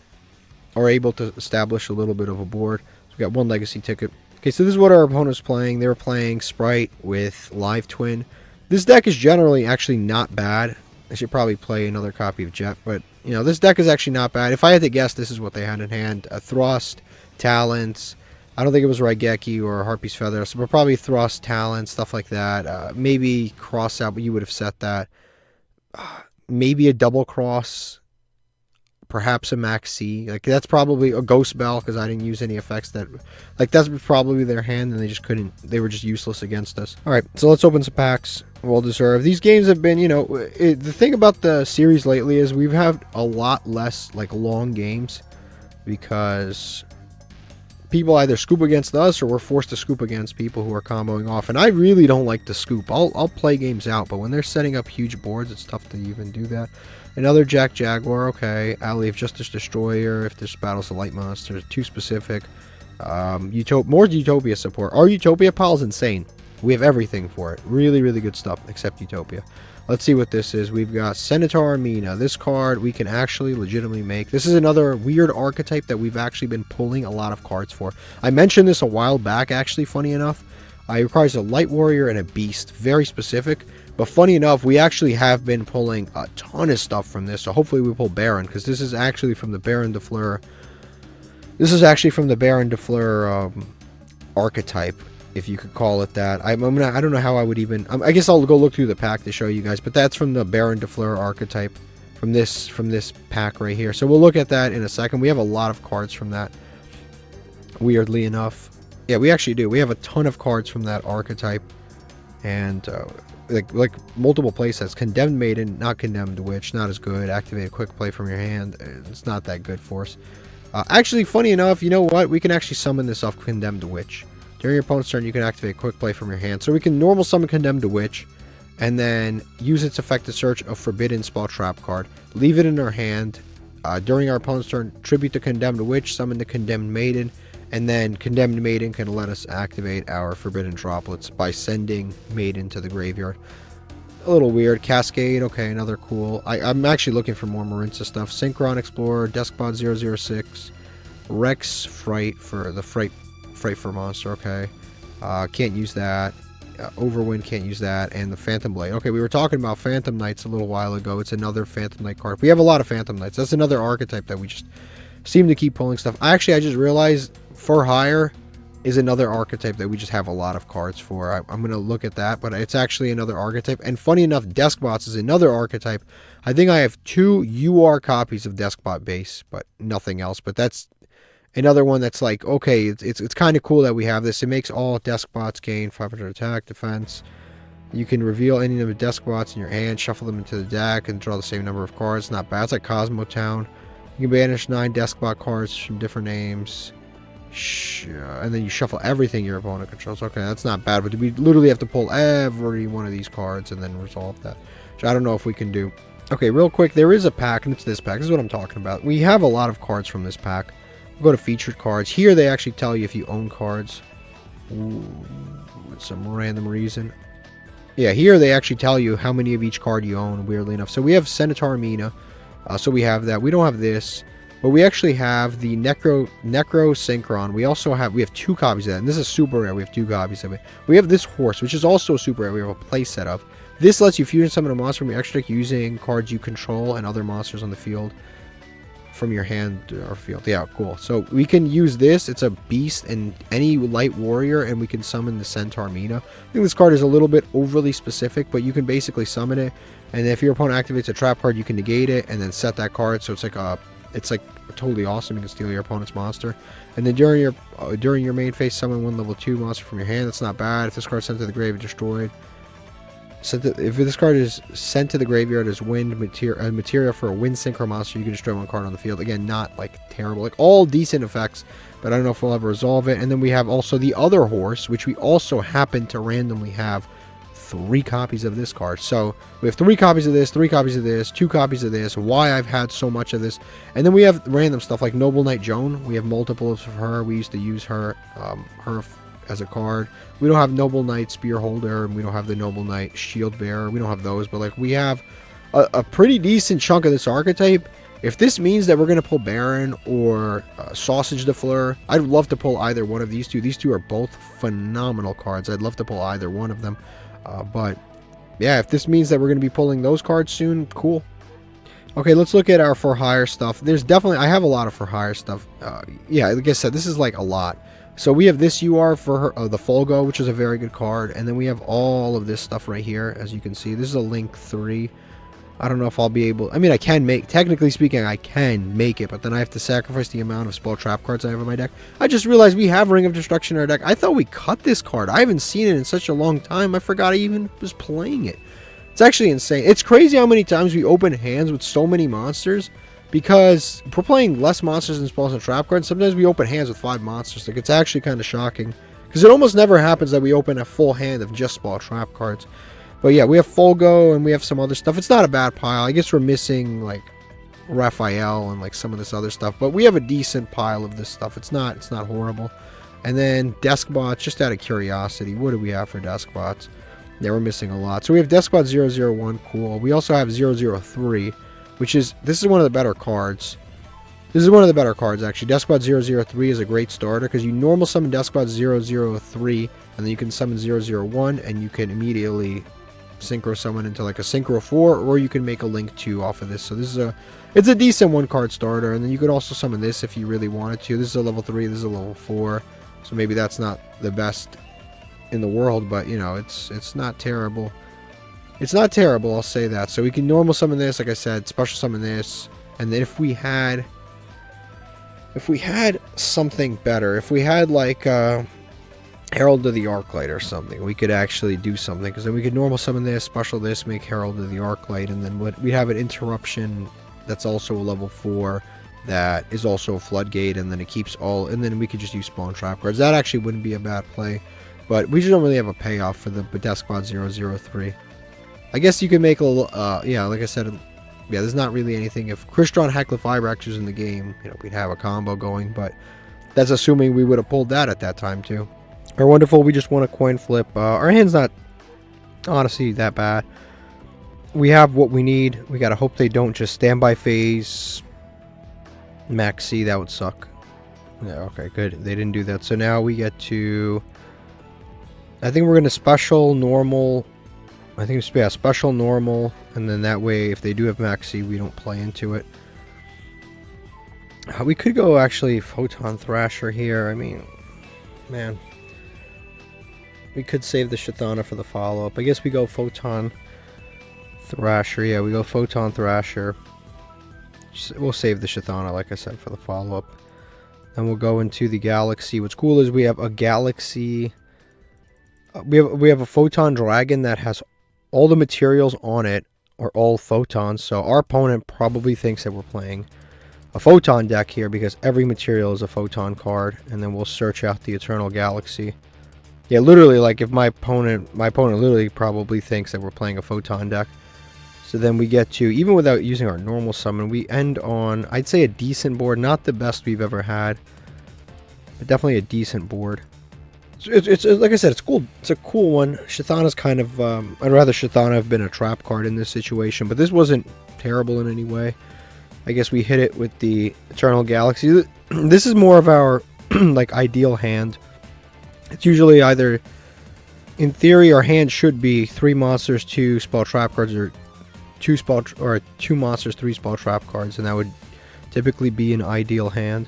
are able to establish a little bit of a board. So we got one legacy ticket. Okay, so this is what our opponent was playing. They were playing Spright with Live Twin. This deck is generally actually not bad. I should probably play another copy of Jet, but, you know, this deck is actually not bad. If I had to guess, this is what they had in hand. Thrust, Talents. I don't think it was Raigeki or Harpy's Feather, so but probably Thrust, Talents, stuff like that. Maybe Cross Out, but you would have set that. Maybe a Double Cross. Perhaps a Max C. Like, that's probably a Ghost Bell, because I didn't use any effects that... Like, that's probably their hand, and they just couldn't... They were just useless against us. Alright, so let's open some packs. Well deserved. These games have been, you know... the thing about the series lately is we've had a lot less, like, long games. Because people either scoop against us, or we're forced to scoop against people who are comboing off. And I really don't like to scoop. I'll play games out, but when they're setting up huge boards, it's tough to even do that. Another Jack Jaguar, okay. Alley of Justice Destroyer, if this battles a light monster, too specific. More Utopia support. Our Utopia pile is insane. We have everything for it. Really, really good stuff, except Utopia. Let's see what this is. We've got Senator Armina. This card we can actually legitimately make. This is another weird archetype that we've actually been pulling a lot of cards for. I mentioned this a while back, actually, funny enough. It requires a Light Warrior and a Beast. Very specific. But funny enough, we actually have been pulling a ton of stuff from this. So hopefully we pull Baron, because this is actually from the Baron de Fleur. This is actually from the Baron de Fleur archetype, if you could call it that. I don't know how I would even... I guess I'll go look through the pack to show you guys. But that's from the Baron de Fleur archetype, from this pack right here. So we'll look at that in a second. We have a lot of cards from that, weirdly enough. Yeah, we actually do. We have a ton of cards from that archetype. And... like multiple playsets. Condemned Maiden, not Condemned Witch, not as good. Activate a quick play from your hand, it's not that good for us. Actually, funny enough, you know what? We can actually summon this off Condemned Witch. During your opponent's turn, you can activate a quick play from your hand. So we can normal summon Condemned Witch, and then use its effect to search a Forbidden Spell Trap card. Leave it in our hand. During our opponent's turn, tribute the Condemned Witch, summon the Condemned Maiden, and then Condemned Maiden can let us activate our Forbidden Droplets by sending Maiden to the graveyard. A little weird. Cascade, okay, another cool. I'm actually looking for more Marinsa stuff. Synchron Explorer, Deskbot 006, Rex Fright for the Fright for monster, okay. Can't use that. Overwind, can't use that. And the Phantom Blade. Okay, we were talking about Phantom Knights a little while ago. It's another Phantom Knight card. We have a lot of Phantom Knights. That's another archetype that we just seem to keep pulling stuff. Actually, I just realized For Hire is another archetype that we just have a lot of cards for. I'm going to look at that, but it's actually another archetype. And funny enough, Deskbots is another archetype. I think I have 2 UR copies of Deskbot base, but nothing else. But that's another one that's like, okay, it's kind of cool that we have this. It makes all Deskbots gain 500 attack, defense. You can reveal any number of Deskbots in your hand, shuffle them into the deck, and draw the same number of cards. Not bad. It's like Cosmo Town. You can banish 9 Deskbot cards from different names. And then you shuffle everything your opponent controls. Okay, that's not bad, but we literally have to pull every one of these cards and then resolve that, which I don't know if we can do. Okay, real quick, there is a pack, and it's this pack. This is what I'm talking about. We have a lot of cards from this pack. We'll go to featured cards. Here they actually tell you if you own cards. Ooh, with some random reason. Yeah, here they actually tell you how many of each card you own, weirdly enough. So we have Senator Armina. So we have that. We don't have this. But we actually have the Necro Synchron. We have 2 copies of that. And this is super rare. We have 2 copies of it. We have this horse, which is also super rare. We have a play set of. This lets you fusion summon a monster from your extra deck using cards you control and other monsters on the field from your hand or field. Yeah, cool. So we can use this. It's a beast and any light warrior, and we can summon the Centaur Mina. I think this card is a little bit overly specific, but you can basically summon it. And if your opponent activates a trap card, you can negate it and then set that card. So it's like totally awesome. You can steal your opponent's monster, and then during your main phase, summon 1 level 2 monster from your hand. That's not bad. If this card's sent to the grave and destroyed, if this card is sent to the graveyard as wind materia for a wind synchro monster, you can destroy one card on the field. Again, not like terrible, like all decent effects, but I don't know if we'll ever resolve it. And then we have also the other horse, which we also happen to randomly have 3 copies of this card. So we have 3 copies of this, 3 copies of this, 2 copies of this. Why I've had so much of this. And then we have random stuff like Noble Knight Joan. We have multiples of her. We used to use her as a card. We don't have Noble Knight Spear Holder, and we don't have the Noble Knight Shield Bearer. We don't have those, but like we have a pretty decent chunk of this archetype. If this means that we're going to pull Baron or Sausage de Fleur, I'd love to pull either one of these two. These two are both phenomenal cards. I'd love to pull either one of them. But yeah, if this means that we're going to be pulling those cards soon, cool. Okay, let's look at our for hire stuff. There's definitely, I have a lot of for hire stuff. Yeah, like I said, this is like a lot. So we have this UR for her, the Folgo, which is a very good card. And then we have all of this stuff right here, as you can see. This is a Link 3. I don't know if I'll be able... I mean, I can make... Technically speaking, I can make it, but then I have to sacrifice the amount of spell trap cards I have in my deck. I just realized we have Ring of Destruction in our deck. I thought we cut this card. I haven't seen it in such a long time. I forgot I even was playing it. It's actually insane. It's crazy how many times we open hands with so many monsters, because we're playing less monsters than spells and trap cards. Sometimes we open hands with 5 monsters. Like, it's actually kind of shocking, because it almost never happens that we open a full hand of just spell trap cards. But yeah, we have Folgo and we have some other stuff. It's not a bad pile. I guess we're missing like Raphael and like some of this other stuff, but we have a decent pile of this stuff. It's not horrible. And then Deskbots, just out of curiosity, what do we have for Deskbots? Yeah, we're missing a lot. So we have Deskbot 001, cool. We also have 003, which is, this is one of the better cards. This is one of the better cards, actually. Deskbot 003 is a great starter, because you normal summon Deskbot 003, and then you can summon 001, and you can immediately synchro summon into like a synchro 4, or you can make a link 2 off of this. So this is it's a decent 1-card starter, and then you could also summon this if you really wanted to. This is a level 3, this is a level 4, so maybe that's not the best in the world, but you know, it's not terrible. It's not terrible, I'll say that. So we can normal summon this, like I said, special summon this, and then if we had something better, if we had like Herald of the Arclight or something, we could actually do something, because then we could normal summon this, special this, make Herald of the Arclight, and then we have an interruption that's also a level 4 that is also a floodgate, and then it keeps all, and then we could just use spawn trap cards. That actually wouldn't be a bad play, but we just don't really have a payoff for the Deskbot 003. I guess you could make a little, yeah, like I said, yeah, there's not really anything. If Crystron Heckler Fibrax was in the game, you know, we'd have a combo going, but that's assuming we would have pulled that at that time too. Our wonderful, we just won a coin flip. Our hand's not honestly that bad. We have what we need. We gotta hope they don't just standby phase Maxi. That would suck. Yeah, okay, good. They didn't do that. So now we get to, I think we're gonna special normal. I think it's, yeah, special normal, and then that way if they do have Maxi, we don't play into it. We could go actually Photon Thrasher here. I mean, man, we could save the Chthana for the follow-up. I guess we go Photon Thrasher. Yeah, we go Photon Thrasher. We'll save the Chthana, like I said, for the follow-up. Then we'll go into the Galaxy. What's cool is we have a Galaxy. We have a Photon Dragon that has all the materials on it are all photons. So our opponent probably thinks that we're playing a Photon deck here, because every material is a Photon card. And then we'll search out the Eternal Galaxy. Yeah, literally, like if my opponent literally probably thinks that we're playing a Photon deck. So then we get to, even without using our normal summon, we end on, I'd say, a decent board. Not the best we've ever had, but definitely a decent board. It's like I said, it's cool. It's a cool one. Chthana's kind of, I'd rather Chthana have been a trap card in this situation, but this wasn't terrible in any way. I guess we hit it with the Eternal Galaxy. This is more of our like ideal hand. It's usually either, in theory, our hand should be 3 monsters, 2 spell trap cards, or 2 monsters, 3 spell trap cards, and that would typically be an ideal hand.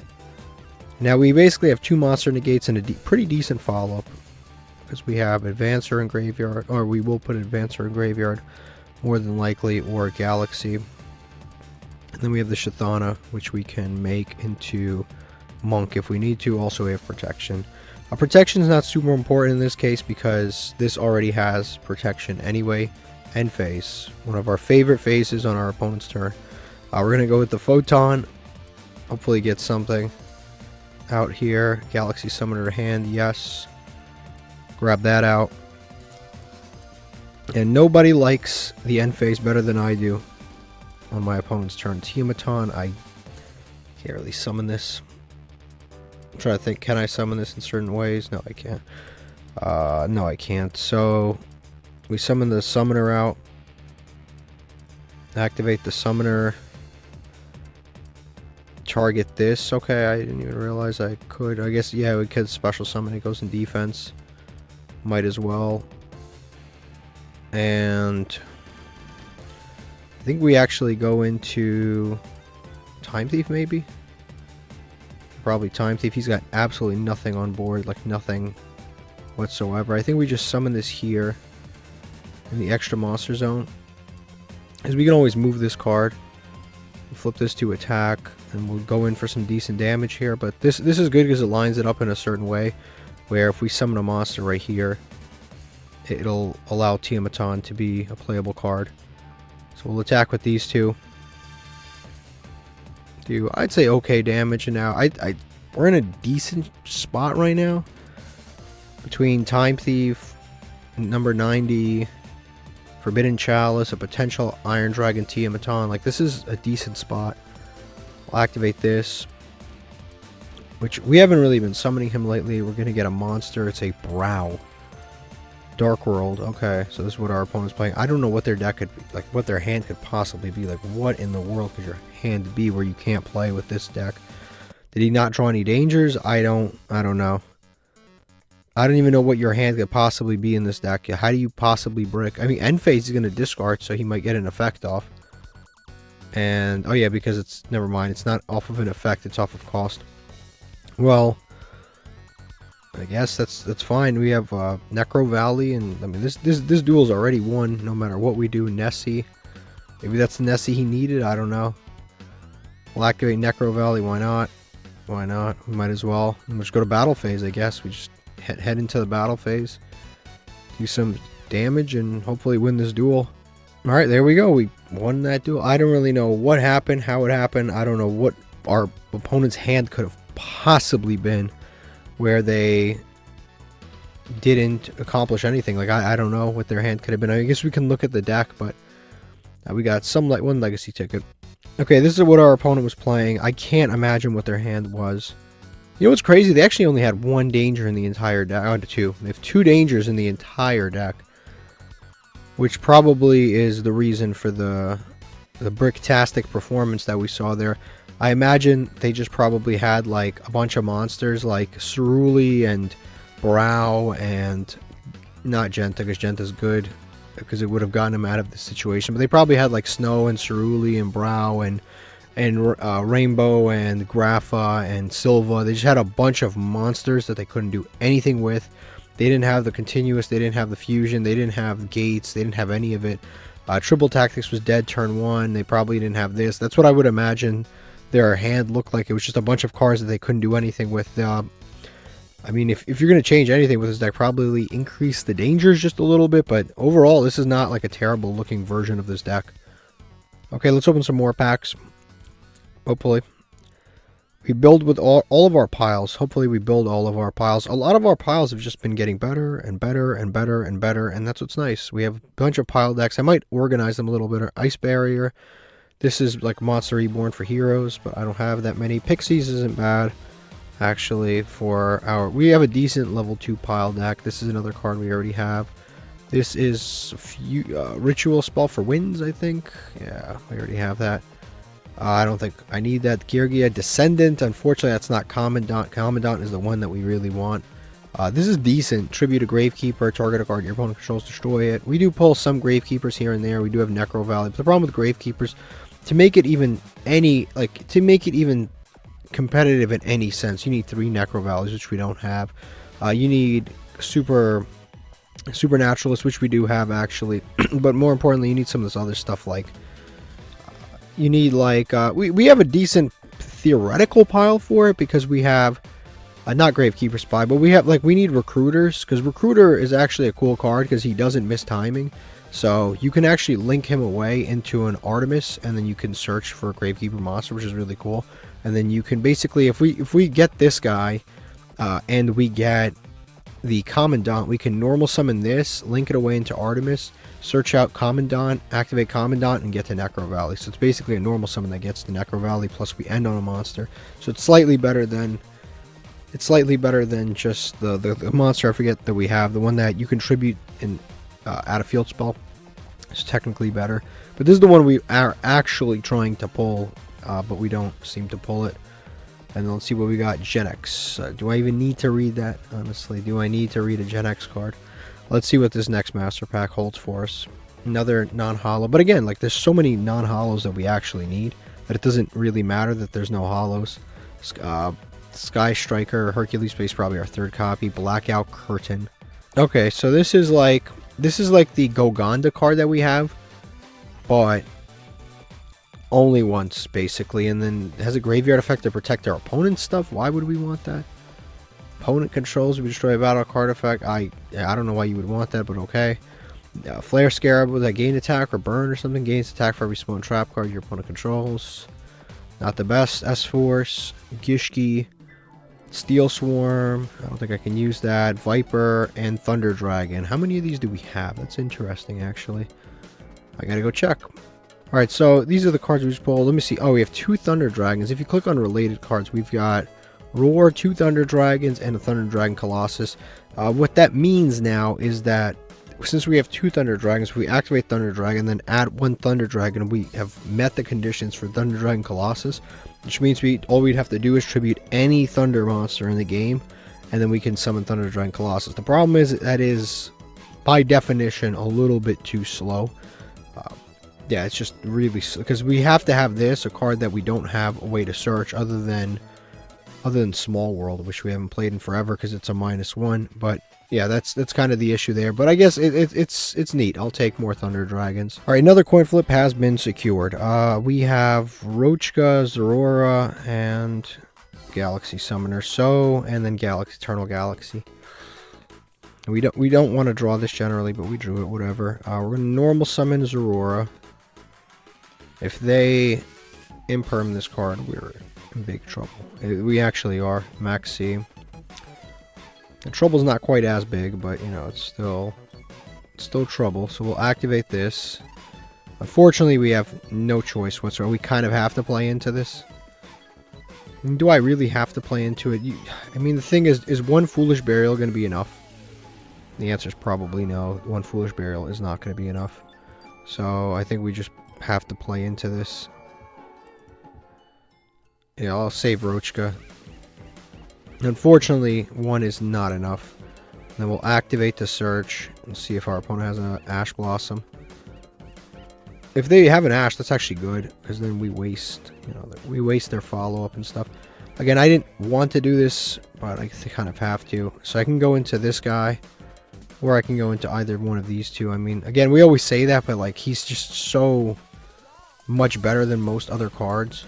Now we basically have 2 monster negates and a pretty decent follow-up, because we have Advancer in Graveyard, or we will put Advancer in Graveyard more than likely, or Galaxy. And then we have the Chthana, which we can make into Monk if we need to. Also we have Protection. Protection is not super important in this case because this already has protection anyway. End phase, one of our favorite phases on our opponent's turn. We're going to go with the Photon. Hopefully get something out here. Galaxy Summoner to hand, yes. Grab that out. And nobody likes the end phase better than I do on my opponent's turn. Tiamatron, I can't really summon this. I'm trying to think, can I summon this in certain ways? No, I can't. No, I can't. So we summon the summoner out. Activate the summoner. Target this. Okay, I didn't even realize I could. I guess, yeah, we could special summon. It goes in defense. Might as well. And I think we actually go into Time Thief, maybe? Probably Time Thief. He's got absolutely nothing on board, like nothing whatsoever. I think we just summon this here in the extra monster zone, because we can always move this card, flip this to attack, and we'll go in for some decent damage here. But this is good because it lines it up in a certain way, where if we summon a monster right here, it'll allow Tiamatron to be a playable card. So we'll attack with these two. Do, I'd say, okay damage, and now we're in a decent spot right now between Time Thief, number 90, Forbidden Chalice, a potential Iron Dragon Tiamatron. Like, this is a decent spot. We'll activate this, which we haven't really been summoning him lately. We're gonna get a monster. It's a Brow. Dark World. Okay, so this is what our opponent's playing. I don't know what their deck could be, like what their hand could possibly be. Like, what in the world could your hand be where you can't play with this deck? Did he not draw any dangers? I don't know. I don't even know what your hand could possibly be in this deck. How do you possibly brick? I mean, end phase is going to discard, so he might get an effect off. And, oh yeah, because it's, never mind, it's not off of an effect, it's off of cost. Well, I guess that's fine. We have Necro Valley, and I mean this duel's already won no matter what we do. Nessie, maybe that's the Nessie he needed. I don't know. We'll activate Necro Valley. Why not? Why not? We might as well. We'll just go to battle phase. I guess we just head into the battle phase, do some damage, and hopefully win this duel. All right, there we go. We won that duel. I don't really know what happened, how it happened. I don't know what our opponent's hand could have possibly been, where they didn't accomplish anything. Like, I don't know what their hand could have been. I guess we can look at the deck, but we got one legacy ticket. Okay, this is what our opponent was playing. I can't imagine what their hand was. You know what's crazy? They actually only had one danger in the entire deck. Two. They have 2 dangers in the entire deck, which probably is the reason for the bricktastic performance that we saw there. I imagine they just probably had like a bunch of monsters like Ceruli and Brow, and not Genta, because Genta's good because it would have gotten him out of the situation. But they probably had like Snow and Ceruli and Brow and Rainbow and Grapha and Silva. They just had a bunch of monsters that they couldn't do anything with. They didn't have the continuous, they didn't have the fusion, they didn't have gates, they didn't have any of it. Triple Tactics was dead turn 1. They probably didn't have this. That's what I would imagine their hand looked like. It was just a bunch of cards that they couldn't do anything with. I mean, if you're going to change anything with this deck, probably increase the dangers just a little bit, but overall, this is not like a terrible looking version of this deck. Okay, let's open some more packs. Hopefully. We build with all of our piles. Hopefully we build all of our piles. A lot of our piles have just been getting better and better and better and better, and that's what's nice. We have a bunch of pile decks. I might organize them a little bit. Ice Barrier. This is like Monster Reborn for heroes, but I don't have that many. Pixies isn't bad, actually, for our... We have a decent level 2 pile deck. This is another card we already have. This is Ritual Spell for Winds, I think. Yeah, we already have that. I don't think I need that. Girgia Descendant. Unfortunately, that's not Commandant. Commandant is the one that we really want. This is decent. Tribute to Gravekeeper. Target a card your opponent controls, destroy it. We do pull some Gravekeepers here and there. We do have Necro Valley. But the problem with Gravekeepers, to make it even competitive in any sense, you need 3 Necro Valleys, which we don't have. You need Supernaturalists, which we do have, actually. But more importantly, you need some of this other stuff, like... You need, like, we have a decent theoretical pile for it, because we have Not Gravekeeper Spy, but we need Recruiters, because Recruiter is actually a cool card because he doesn't miss timing. So you can actually link him away into an Artemis, and then you can search for a Gravekeeper monster, which is really cool. And then you can basically, if we get this guy, and we get the Commandant, we can normal summon this, link it away into Artemis, search out Commandant, activate Commandant, and get to Necro Valley. So it's basically a normal summon that gets to Necro Valley, plus we end on a monster. So it's slightly better than just the monster, I forget, that we have. The one that you contribute in add a field spell. It's technically better. But this is the one we are actually trying to pull, but we don't seem to pull it. And then let's see what we got. Gen X. Do I even need to read that? Honestly, do I need to read a Gen X card? Let's see what this next Master Pack holds for us. Another non-holo. But again, like, there's so many non-holos that we actually need that it doesn't really matter that there's no holos. Sky Striker, Hercules Base, probably our third copy. Blackout Curtain. Okay, so this is like the Goganda card that we have, but only once, basically, and then it has a graveyard effect to protect our opponent's stuff. Why would we want that? Opponent controls, we destroy a battle card effect. I don't know why you would want that, but okay. Flare Scarab, with that gain attack or burn or something, gains attack for every spawn trap card your opponent controls. Not the best. S-Force, Gishki, Steel Swarm, I don't think I can use that. Viper, and Thunder Dragon. How many of these do we have? That's interesting, actually. I gotta go check. Alright, so these are the cards we just pulled. Let me see. Oh, we have 2 Thunder Dragons. If you click on related cards, we've got Roar, 2 Thunder Dragons, and a Thunder Dragon Colossus. What that means now is that since we have 2 Thunder Dragons, if we activate Thunder Dragon, then add 1 Thunder Dragon, we have met the conditions for Thunder Dragon Colossus, which means all we'd have to do is tribute any Thunder monster in the game, and then we can summon Thunder Dragon Colossus. The problem is that is, by definition, a little bit too slow. Yeah, it's just really slow, because we have to have this, a card that we don't have a way to search other than Small World, which we haven't played in forever because it's a -1, but yeah, that's kind of the issue there. But I guess it's neat. I'll take more Thunder Dragons. All right, another coin flip has been secured. We have Rochka, Zorora, and Galaxy Summoner. And then Eternal Galaxy. We don't want to draw this generally, but we drew it. Whatever. We're gonna normal summon Zorora. If they imperm this card, we're in big trouble. We actually are. Max C. The trouble's not quite as big, but, you know, it's still trouble. So we'll activate this. Unfortunately, we have no choice whatsoever. We kind of have to play into this. Do I really have to play into it? I mean, the thing is 1 Foolish Burial going to be enough? The answer is probably no. 1 Foolish Burial is not going to be enough. So I think we just have to play into this. Yeah, I'll save Rochka. Unfortunately, 1 is not enough. Then we'll activate the search and see if our opponent has an Ash Blossom. If they have an Ash, that's actually good, because then we waste, we waste their follow-up and stuff. Again, I didn't want to do this, but I kind of have to. So I can go into this guy, or I can go into either one of these two. I mean, again, we always say that, but like, he's just so much better than most other cards.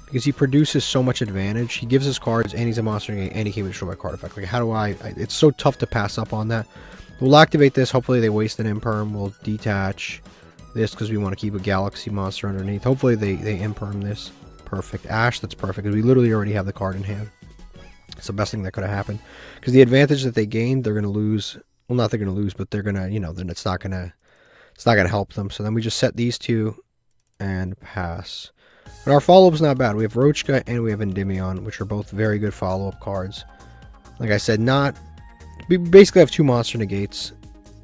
Because he produces so much advantage. He gives us cards, and he's a monster, and he can destroy by card effect. Like, how do it's so tough to pass up on that. We'll activate this. Hopefully they waste an imperm. We'll detach this because we want to keep a Galaxy monster underneath. Hopefully they imperm this. Perfect. Ash, that's perfect, because we literally already have the card in hand. It's the best thing that could have happened. Because the advantage that they gained, they're going to lose. Well, not they're going to lose, but they're going to, then it's not going to help them. So then we just set these two and pass. But our follow-up's not bad. We have Rochka and we have Endymion, which are both very good follow-up cards. Like I said, we basically have 2 monster negates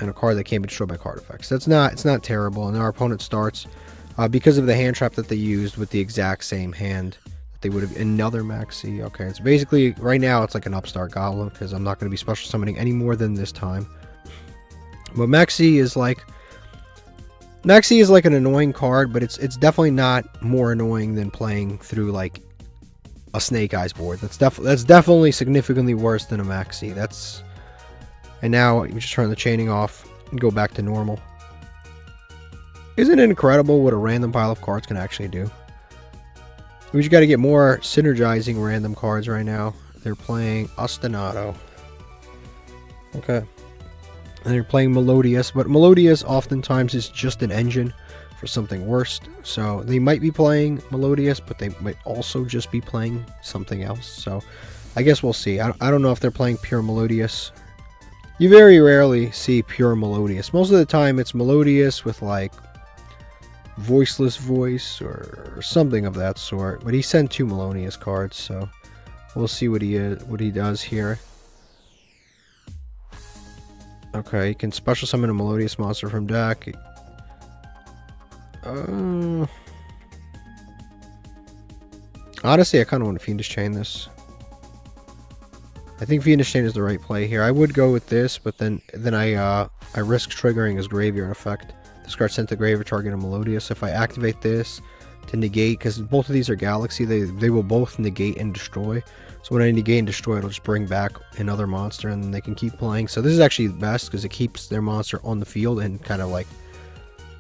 and a card that can't be destroyed by card effects. It's not terrible, and our opponent starts because of the hand trap that they used with the exact same hand that they would have. Another Maxi. Okay, it's basically right now it's like an upstart goblin because I'm not going to be special summoning any more than this time. But Maxi is like an annoying card, but it's definitely not more annoying than playing through like a Snake Eyes board. That's definitely significantly worse than a Maxi. And now we just turn the chaining off and go back to normal. Isn't it incredible what a random pile of cards can actually do? We just got to get more synergizing random cards right now. they're playing Ostinato. Okay. And they're playing Melodious, but Melodious oftentimes is just an engine for something worse. So they might be playing Melodious, but they might also just be playing something else. So I guess we'll see. I don't know if they're playing pure Melodious. You very rarely see pure Melodious. Most of the time it's Melodious with like voiceless voice or something of that sort. But he sent 2 Melodious cards, so we'll see what he does here. Okay, you can special summon a Melodious monster from deck. Honestly, I kind of want to Fiendish Chain this. I think Fiendish Chain is the right play here. I would go with this, but then I risk triggering his graveyard effect. This card sent to graveyard, target a Melodious. If I activate this to negate, because both of these are Galaxy, they will both negate and destroy. So when I negate and destroy, it'll just bring back another monster, and they can keep playing. So this is actually best because it keeps their monster on the field and kind of like,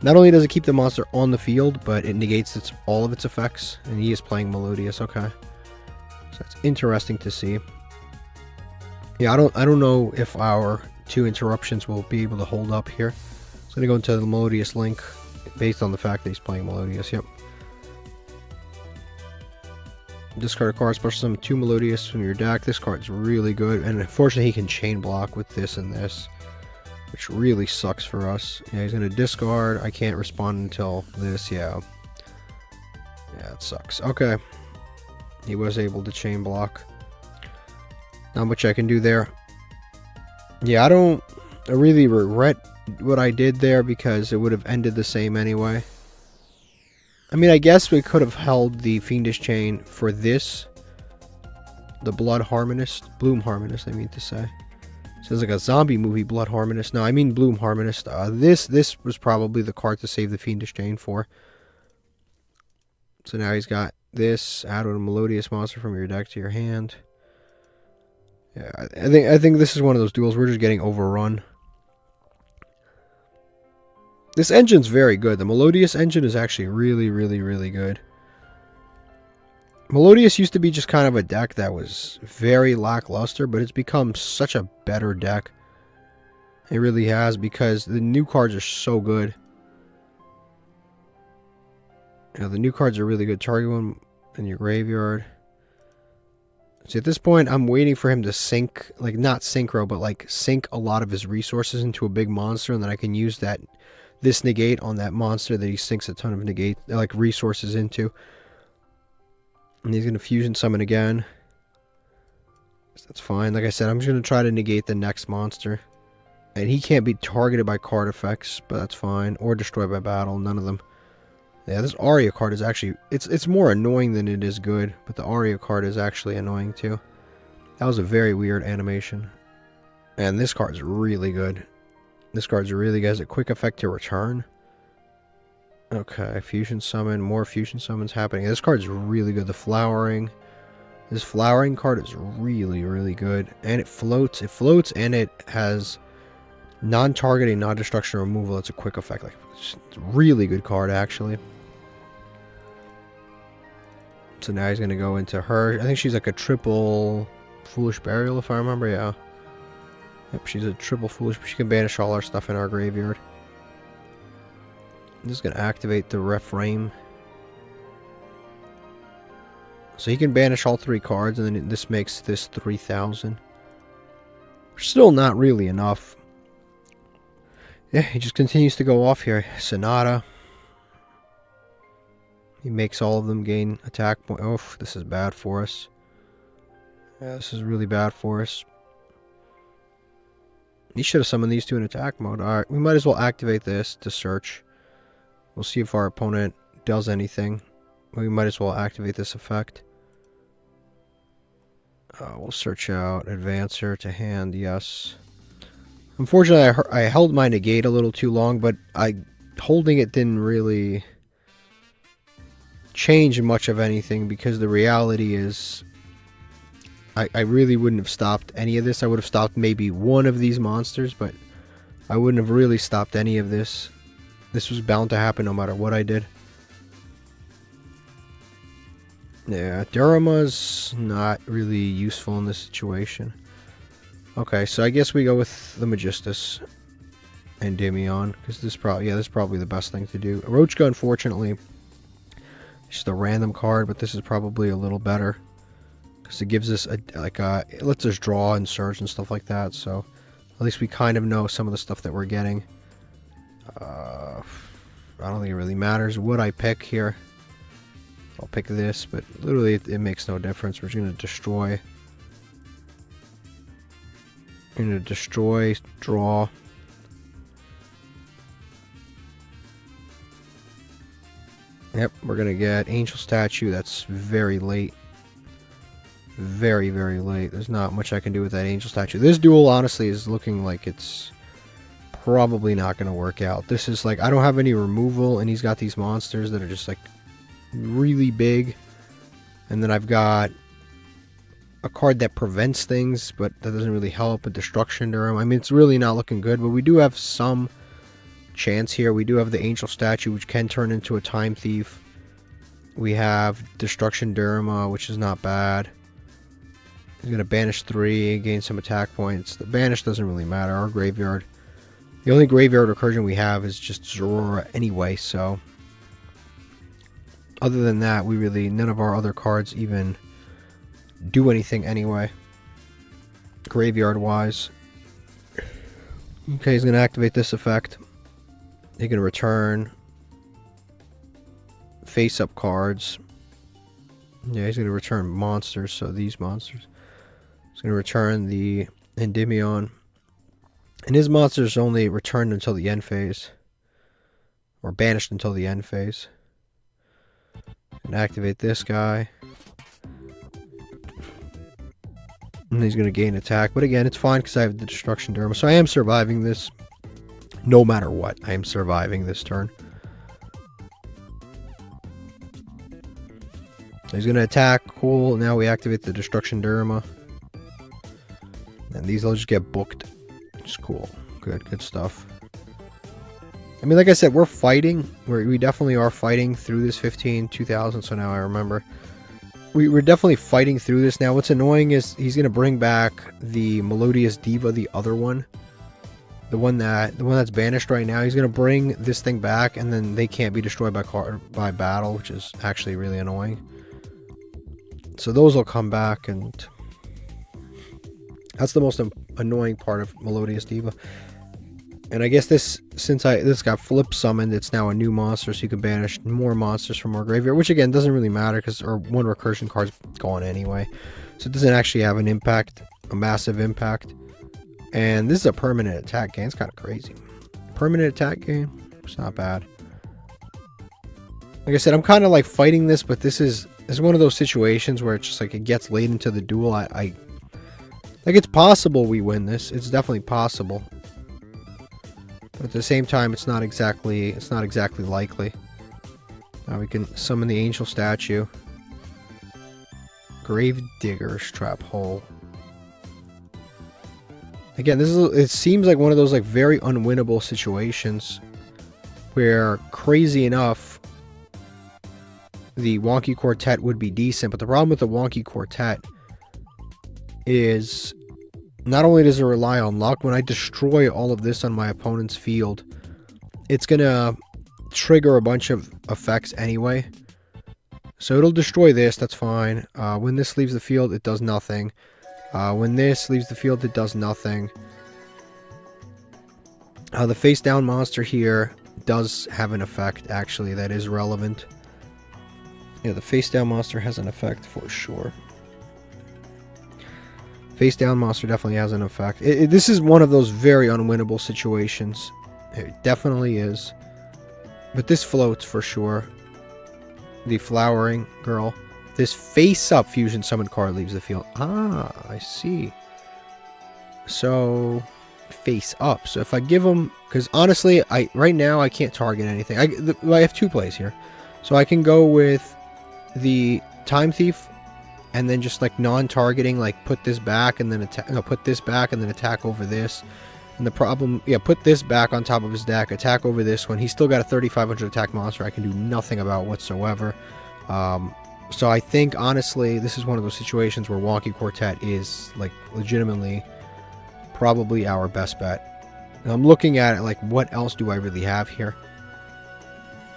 not only does it keep the monster on the field, but it negates all of its effects. And he is playing Melodious. Okay, so that's interesting to see. Yeah, I don't know if our 2 interruptions will be able to hold up here. So I'm going to go into the Melodious link based on the fact that he's playing Melodious. Yep. Discard a card, special summon 2 Melodious from your deck. This card's really good, and unfortunately he can chain block with this and this, which really sucks for us. Yeah, he's going to discard. I can't respond until this. Yeah, it sucks. Okay, he was able to chain block. Not much I can do there. Yeah, I really regret what I did there because it would have ended the same anyway. I mean, I guess we could have held the Fiendish Chain for this. The Bloom Harmonist, I mean to say. Sounds like a zombie movie, Blood Harmonist. No, I mean Bloom Harmonist. This was probably the card to save the Fiendish Chain for. So now he's got this. Add a Melodious monster from your deck to your hand. Yeah, I think this is one of those duels we're just getting overrun. This engine's very good. The Melodious engine is actually really, really, really good. Melodious used to be just kind of a deck that was very lackluster, but it's become such a better deck. It really has, because the new cards are so good. You know, the new cards are really good. Target one in your graveyard. See, at this point, I'm waiting for him to sink, like, not synchro, but, like, sink a lot of his resources into a big monster, and then I can use this negate on that monster that he sinks a ton of negate, like, resources into. And he's going to fusion summon again. So that's fine. Like I said, I'm just going to try to negate the next monster. And he can't be targeted by card effects, but that's fine. Or destroyed by battle, none of them. Yeah, this Aria card is actually, it's more annoying than it is good, but the Aria card is actually annoying too. That was a very weird animation. And this card's really good. This card's really good. Has a quick effect to return. Okay, fusion summon, more fusion summons happening. This card's really good. The flowering. This flowering card is really, really good. And it floats. It floats and it has non-targeting, non-destruction removal. It's a quick effect. Like, it's a really good card, actually. So now he's going to go into her. I think she's like a triple Foolish Burial, if I remember. Yeah. Yep, she's a triple Foolish. She can banish all our stuff in our graveyard. I'm just going to activate the Reframe. So he can banish all 3 cards, and then this makes this 3,000. Still not really enough. Yeah, he just continues to go off here. Sonata. He makes all of them gain attack point. Oh, this is bad for us. Yeah, this is really bad for us. He should have summoned these 2 in attack mode. Alright, we might as well activate this to search. We'll see if our opponent does anything. We might as well activate this effect. We'll search out Advancer to hand, yes. Unfortunately, I held my negate a little too long, but holding it didn't really change much of anything, because the reality is I really wouldn't have stopped any of this. I would have stopped maybe one of these monsters, but I wouldn't have really stopped any of this. This was bound to happen no matter what I did. Yeah, Durama's not really useful in this situation. Okay, so I guess we go with the Magistus and Endymion, because this is probably the best thing to do. Roachka, unfortunately, just a random card, but this is probably a little better because it gives us it lets us draw and surge and stuff like that. So at least we kind of know some of the stuff that we're getting. I don't think it really matters what I pick here. I'll pick this, but literally it makes no difference. We're just going to destroy. We're going to destroy, draw. Yep, we're going to get Angel Statue. That's very late. Very, very late. There's not much I can do with that Angel Statue. This duel, honestly, is looking like it's probably not going to work out. This is like, I don't have any removal, and he's got these monsters that are just like really big. And then I've got a card that prevents things, but that doesn't really help. A Destruction Durham. I mean, it's really not looking good, but we do have some chance here. We do have the Angel Statue, which can turn into a Time Thief. We have Destruction Durham, which is not bad. He's going to banish 3, gain some attack points. The banish doesn't really matter. Our graveyard. The only graveyard recursion we have is just Zorora anyway, so other than that, we really, none of our other cards even do anything anyway, graveyard-wise. Okay, he's going to activate this effect. He's going to return face-up cards. Yeah, he's going to return monsters, so these monsters. He's going to return the Endymion. And his monsters only returned until the end phase. Or banished until the end phase. And activate this guy. And he's going to gain attack. But again, it's fine because I have the Destruction Durham. So I am surviving this. No matter what, I am surviving this turn. He's going to attack. Cool. Now we activate the Destruction Durham. And these will just get booked. It's cool. Good stuff. I mean, like I said, we're fighting. We definitely are fighting through this 2000, so now I remember. We're definitely fighting through this now. What's annoying is he's going to bring back the Melodious Diva, the other one. The one that's banished right now. He's going to bring this thing back, and then they can't be destroyed by battle, which is actually really annoying. So those will come back, and that's the most annoying part of Melodious Diva. And I guess this got flip summoned, it's now a new monster, so you can banish more monsters from our graveyard, which again doesn't really matter because our one recursion card's gone anyway. So it doesn't actually have an impact, a massive impact. And this is a permanent attack game. It's kind of crazy. Permanent attack game, it's not bad. Like I said, I'm kind of like fighting this, but this is one of those situations where it's just like it gets late into the duel. Like it's possible we win this. It's definitely possible. But at the same time, it's not exactly likely. Now we can summon the Angel Statue. Gravedigger's Trap Hole. Again, it seems like one of those like very unwinnable situations where, crazy enough, the Wonky Quartet would be decent, but the problem with the Wonky Quartet is not only does it rely on luck, when I destroy all of this on my opponent's field, it's gonna trigger a bunch of effects anyway. So it'll destroy this, that's fine. When this leaves the field, it does nothing. When this leaves the field, it does nothing. The face down monster here does have an effect, actually, that is relevant. Yeah, the face down monster has an effect for sure. Face down monster definitely has an effect. This is one of those very unwinnable situations. It definitely is. But this floats for sure. The Flowering Girl. This face-up fusion summon card leaves the field. Ah, I see. So, face up. So if I give him... Because honestly, right now I can't target anything. I have two plays here. So I can go with the Time Thief, and then just like non-targeting, like put this back and then attack. No, put this back and then attack over this. And the problem, yeah, put this back on top of his deck, attack over this one. He's still got a 3,500 attack monster I can do nothing about whatsoever. So I think, honestly, this is one of those situations where Wonky Quartet is, like, legitimately probably our best bet. And I'm looking at it like, what else do I really have here?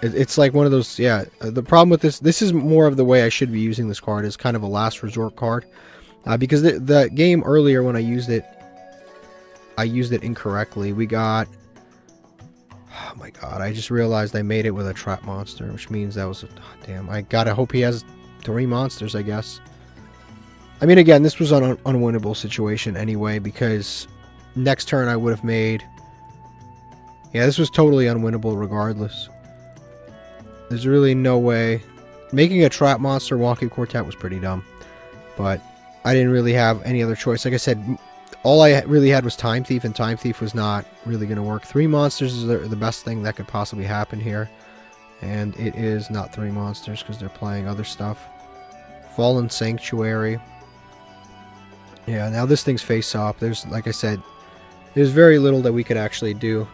It's like one of those, yeah, the problem with this is more of the way I should be using this card, is kind of a last resort card. Because the game earlier, when I used it incorrectly. We got, oh my god, I just realized I made it with a trap monster, which means that was, damn, I gotta hope he has 3 monsters, I guess. I mean, again, this was an unwinnable situation anyway, because next turn I would have made, yeah, this was totally unwinnable regardless. There's really no way. Making a trap monster Wonky Quartet was pretty dumb, but I didn't really have any other choice. Like I said, all I really had was Time Thief, and Time Thief was not really going to work. 3 monsters is the best thing that could possibly happen here, and it is not 3 monsters because they're playing other stuff. Fallen Sanctuary. Yeah, now this thing's face up. There's, like I said, there's very little that we could actually do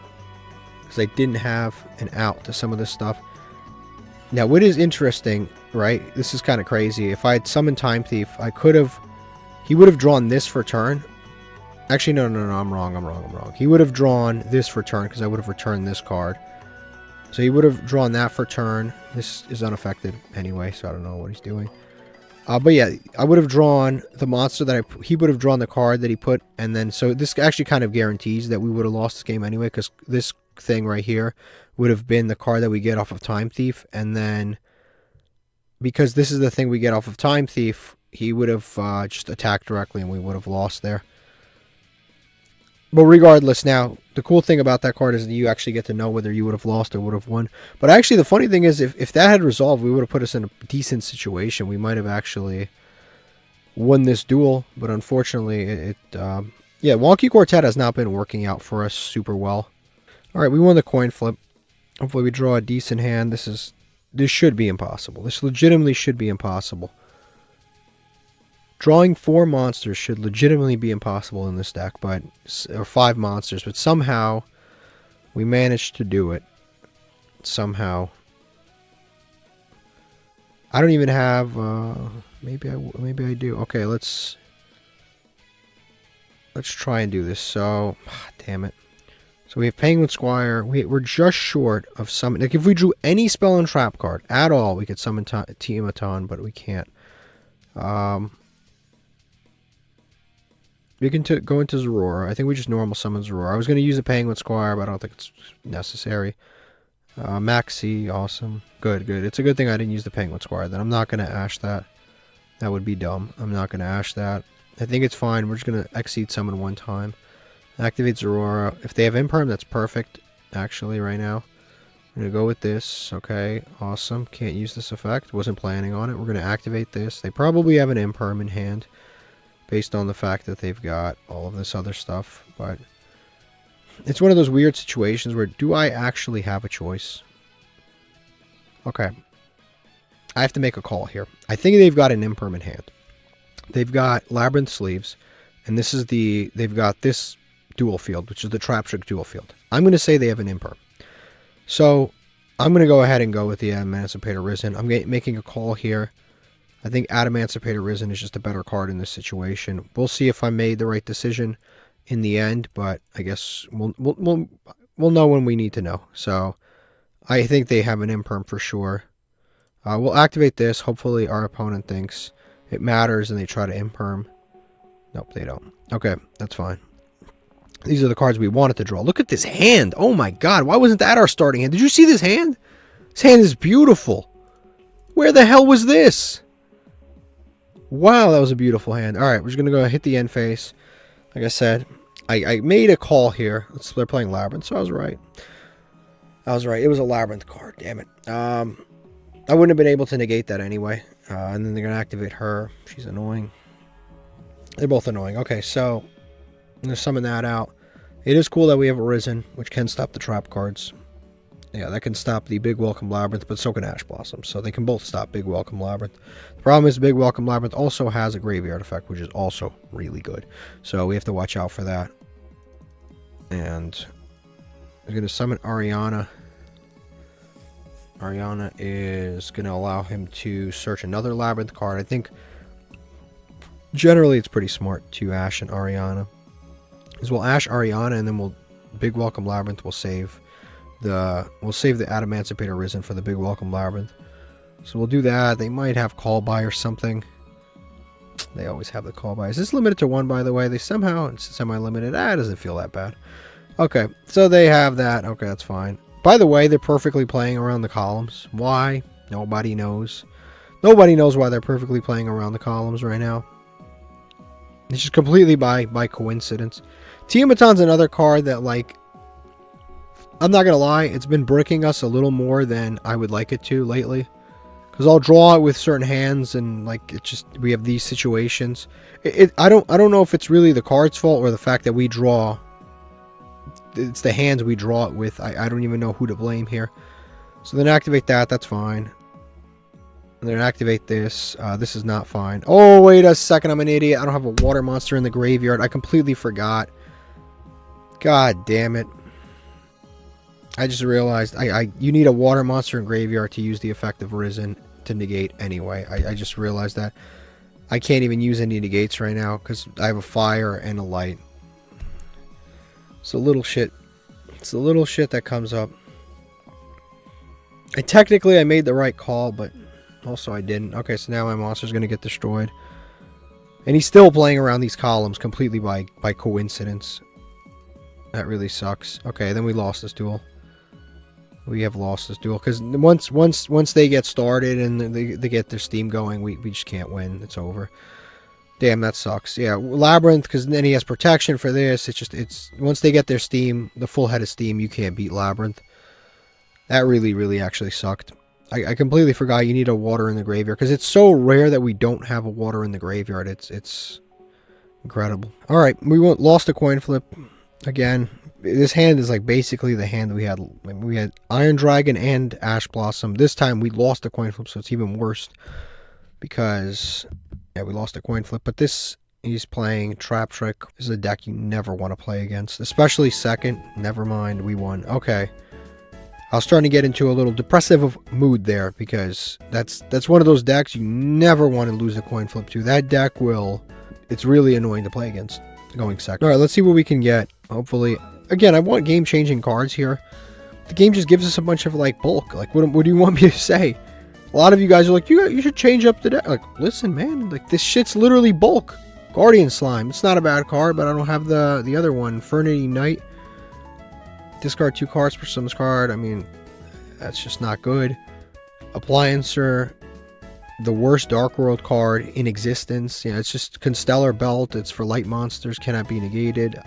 because I didn't have an out to some of this stuff. Now, what is interesting, right? This is kind of crazy. If I had summoned Time Thief, I could have... He would have drawn this for turn. Actually, no, I'm wrong. He would have drawn this for turn because I would have returned this card. So he would have drawn that for turn. This is unaffected anyway, so I don't know what he's doing. But yeah, I would have drawn the monster that he would have drawn the card that he put, and then, so this actually kind of guarantees that we would have lost this game anyway, because this thing right here would have been the card that we get off of Time Thief, and then, because this is the thing we get off of Time Thief, he would have just attacked directly, and we would have lost there. But regardless, now, the cool thing about that card is that you actually get to know whether you would have lost or would have won. But actually, the funny thing is, if that had resolved, we would have put us in a decent situation. We might have actually won this duel. But unfortunately, yeah, Wonky Quartet has not been working out for us super well. Alright, we won the coin flip. Hopefully we draw a decent hand. This should be impossible. This legitimately should be impossible. Drawing 4 monsters should legitimately be impossible in this deck, but, or 5 monsters, but somehow we managed to do it. Somehow. I don't even have, maybe I do. Okay, let's try and do this. So, damn it. So we have Penguin Squire. We're just short of summon. Like, if we drew any spell and trap card at all, we could summon Tiamaton, but we can't. We can go into Zorora. I think we just normal summon Zorora. I was going to use a Penguin Squire, but I don't think it's necessary. Maxi, awesome. Good. It's a good thing I didn't use the Penguin Squire. Then I'm not going to ash that. That would be dumb. I'm not going to ash that. I think it's fine. We're just going to Exceed Summon 1 time. Activate Zorora. If they have Imperm, that's perfect, actually, right now. I'm going to go with this. Okay, awesome. Can't use this effect. Wasn't planning on it. We're going to activate this. They probably have an Imperm in hand, based on the fact that they've got all of this other stuff. But it's one of those weird situations where, do I actually have a choice? Okay. I have to make a call here. I think they've got an Imperm in hand. They've got Labrynth sleeves, and this is they've got this dual field, which is the Trap Trick dual field. I'm going to say they have an Imperm. So I'm going to go ahead and go with the Emancipator Risen. I'm making a call here. I think Emancipator Risen is just a better card in this situation. We'll see if I made the right decision in the end, but I guess we'll know when we need to know. So I think they have an Imperm for sure. We'll activate this. Hopefully our opponent thinks it matters and they try to Imperm. Nope, they don't. Okay, that's fine. These are the cards we wanted to draw. Look at this hand. Oh my god, why wasn't that our starting hand? Did you see this hand? This hand is beautiful. Where the hell was this? Wow, that was a beautiful hand. Alright, we're just going to go hit the end face. Like I said, I made a call here. They're playing Labrynth, so I was right. I was right. It was a Labrynth card. Damn it. I wouldn't have been able to negate that anyway. And then they're going to activate her. She's annoying. They're both annoying. Okay, so I'm going to summon that out. It is cool that we have a Risen, which can stop the trap cards. Yeah, that can stop the Big Welcome Labrynth, but so can Ash Blossom. So they can both stop Big Welcome Labrynth. The problem is Big Welcome Labrynth also has a graveyard effect, which is also really good. So we have to watch out for that. And I'm going to summon Ariana. Ariana is going to allow him to search another Labrynth card. I think generally it's pretty smart to Ash and Ariana. Because we'll Ash Ariana and then we'll Big Welcome Labrynth. We'll save the Adamancipator Risen for the Big Welcome Labrynth. So we'll do that. They might have Call By or something. They always have the Call By. Is this limited to 1, by the way? They somehow, it's semi-limited. It doesn't feel that bad. Okay, so they have that. Okay, that's fine. By the way, they're perfectly playing around the columns. Why? Nobody knows. Nobody knows why they're perfectly playing around the columns right now. It's just completely by coincidence. Tiamat's another card that, like, I'm not gonna lie, it's been bricking us a little more than I would like it to lately. Because I'll draw it with certain hands, and like it just we have these situations. I don't know if it's really the card's fault or the fact that we draw. It's the hands we draw it with. I don't even know who to blame here. So then activate that. That's fine. And then activate this. This is not fine. Oh, wait a second. I'm an idiot. I don't have a water monster in the graveyard. I completely forgot. God damn it. I just realized you need a water monster in graveyard to use the effect of Risen to negate anyway. I just realized that. I can't even use any negates right now because I have a fire and a light. It's a little shit. It's a little shit that comes up. And technically I made the right call, but also I didn't. Okay, so now my monster's going to get destroyed. And he's still playing around these columns completely by coincidence. That really sucks. Okay, then we lost this duel. We have lost this duel because once they get started and they get their steam going, we just can't win. It's over. Damn, that sucks. Yeah, Labrynth, because then he has protection for this. It's once they get their steam, the full head of steam, you can't beat Labrynth. That really actually sucked. I completely forgot you need a water in the graveyard because it's so rare that we don't have a water in the graveyard. It's incredible. All right, we lost a coin flip again. This hand is like basically the hand that we had. We had Iron Dragon and Ash Blossom. This time we lost a coin flip, so it's even worse because yeah, we lost a coin flip. But this, he's playing Trap Trick. This is a deck you never want to play against, especially second. Never mind, we won. Okay, I was starting to get into a little depressive mood there because that's one of those decks you never want to lose a coin flip to. That deck it's really annoying to play against going second. All right, let's see what we can get. Hopefully. Again, I want game-changing cards here. The game just gives us a bunch of, like, bulk. Like, what do you want me to say? A lot of you guys are like, you should change up the deck. Like, listen, man. Like, this shit's literally bulk. Guardian Slime. It's not a bad card, but I don't have the other one. Fernity Knight. Discard 2 cards for some card. I mean, that's just not good. Appliancer. The worst Dark World card in existence. Yeah, it's just Constellar Belt. It's for light monsters. Cannot be negated.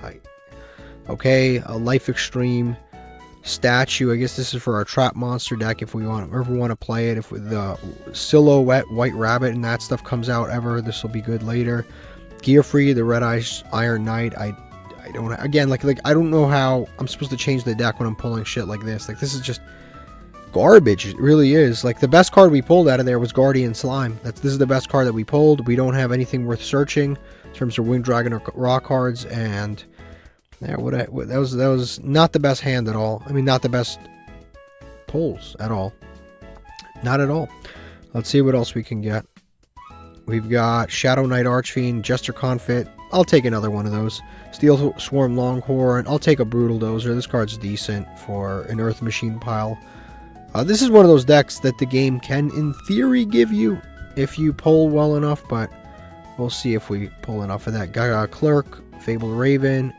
Okay, a Life Extreme Statue. I guess this is for our Trap Monster deck if we ever want to play it. If the Silhouette White Rabbit and that stuff comes out ever, this will be good later. Gear Free, the Red Eyes Iron Knight. I don't, again, like I don't know how I'm supposed to change the deck when I'm pulling shit like this. Like, this is just garbage. It really is. Like, the best card we pulled out of there was Guardian Slime. This is the best card that we pulled. We don't have anything worth searching in terms of Winged Dragon or Raw cards, and yeah, that was not the best hand at all. I mean, not the best pulls at all. Not at all. Let's see what else we can get. We've got Shadow Knight Archfiend, Jester Confit. I'll take another one of those. Steel Swarm Longhorn. I'll take a Brutal Dozer. This card's decent for an Earth Machine pile. This is one of those decks that the game can, in theory, give you if you pull well enough, but we'll see if we pull enough of that. Gaga Clerk, Fabled Raven,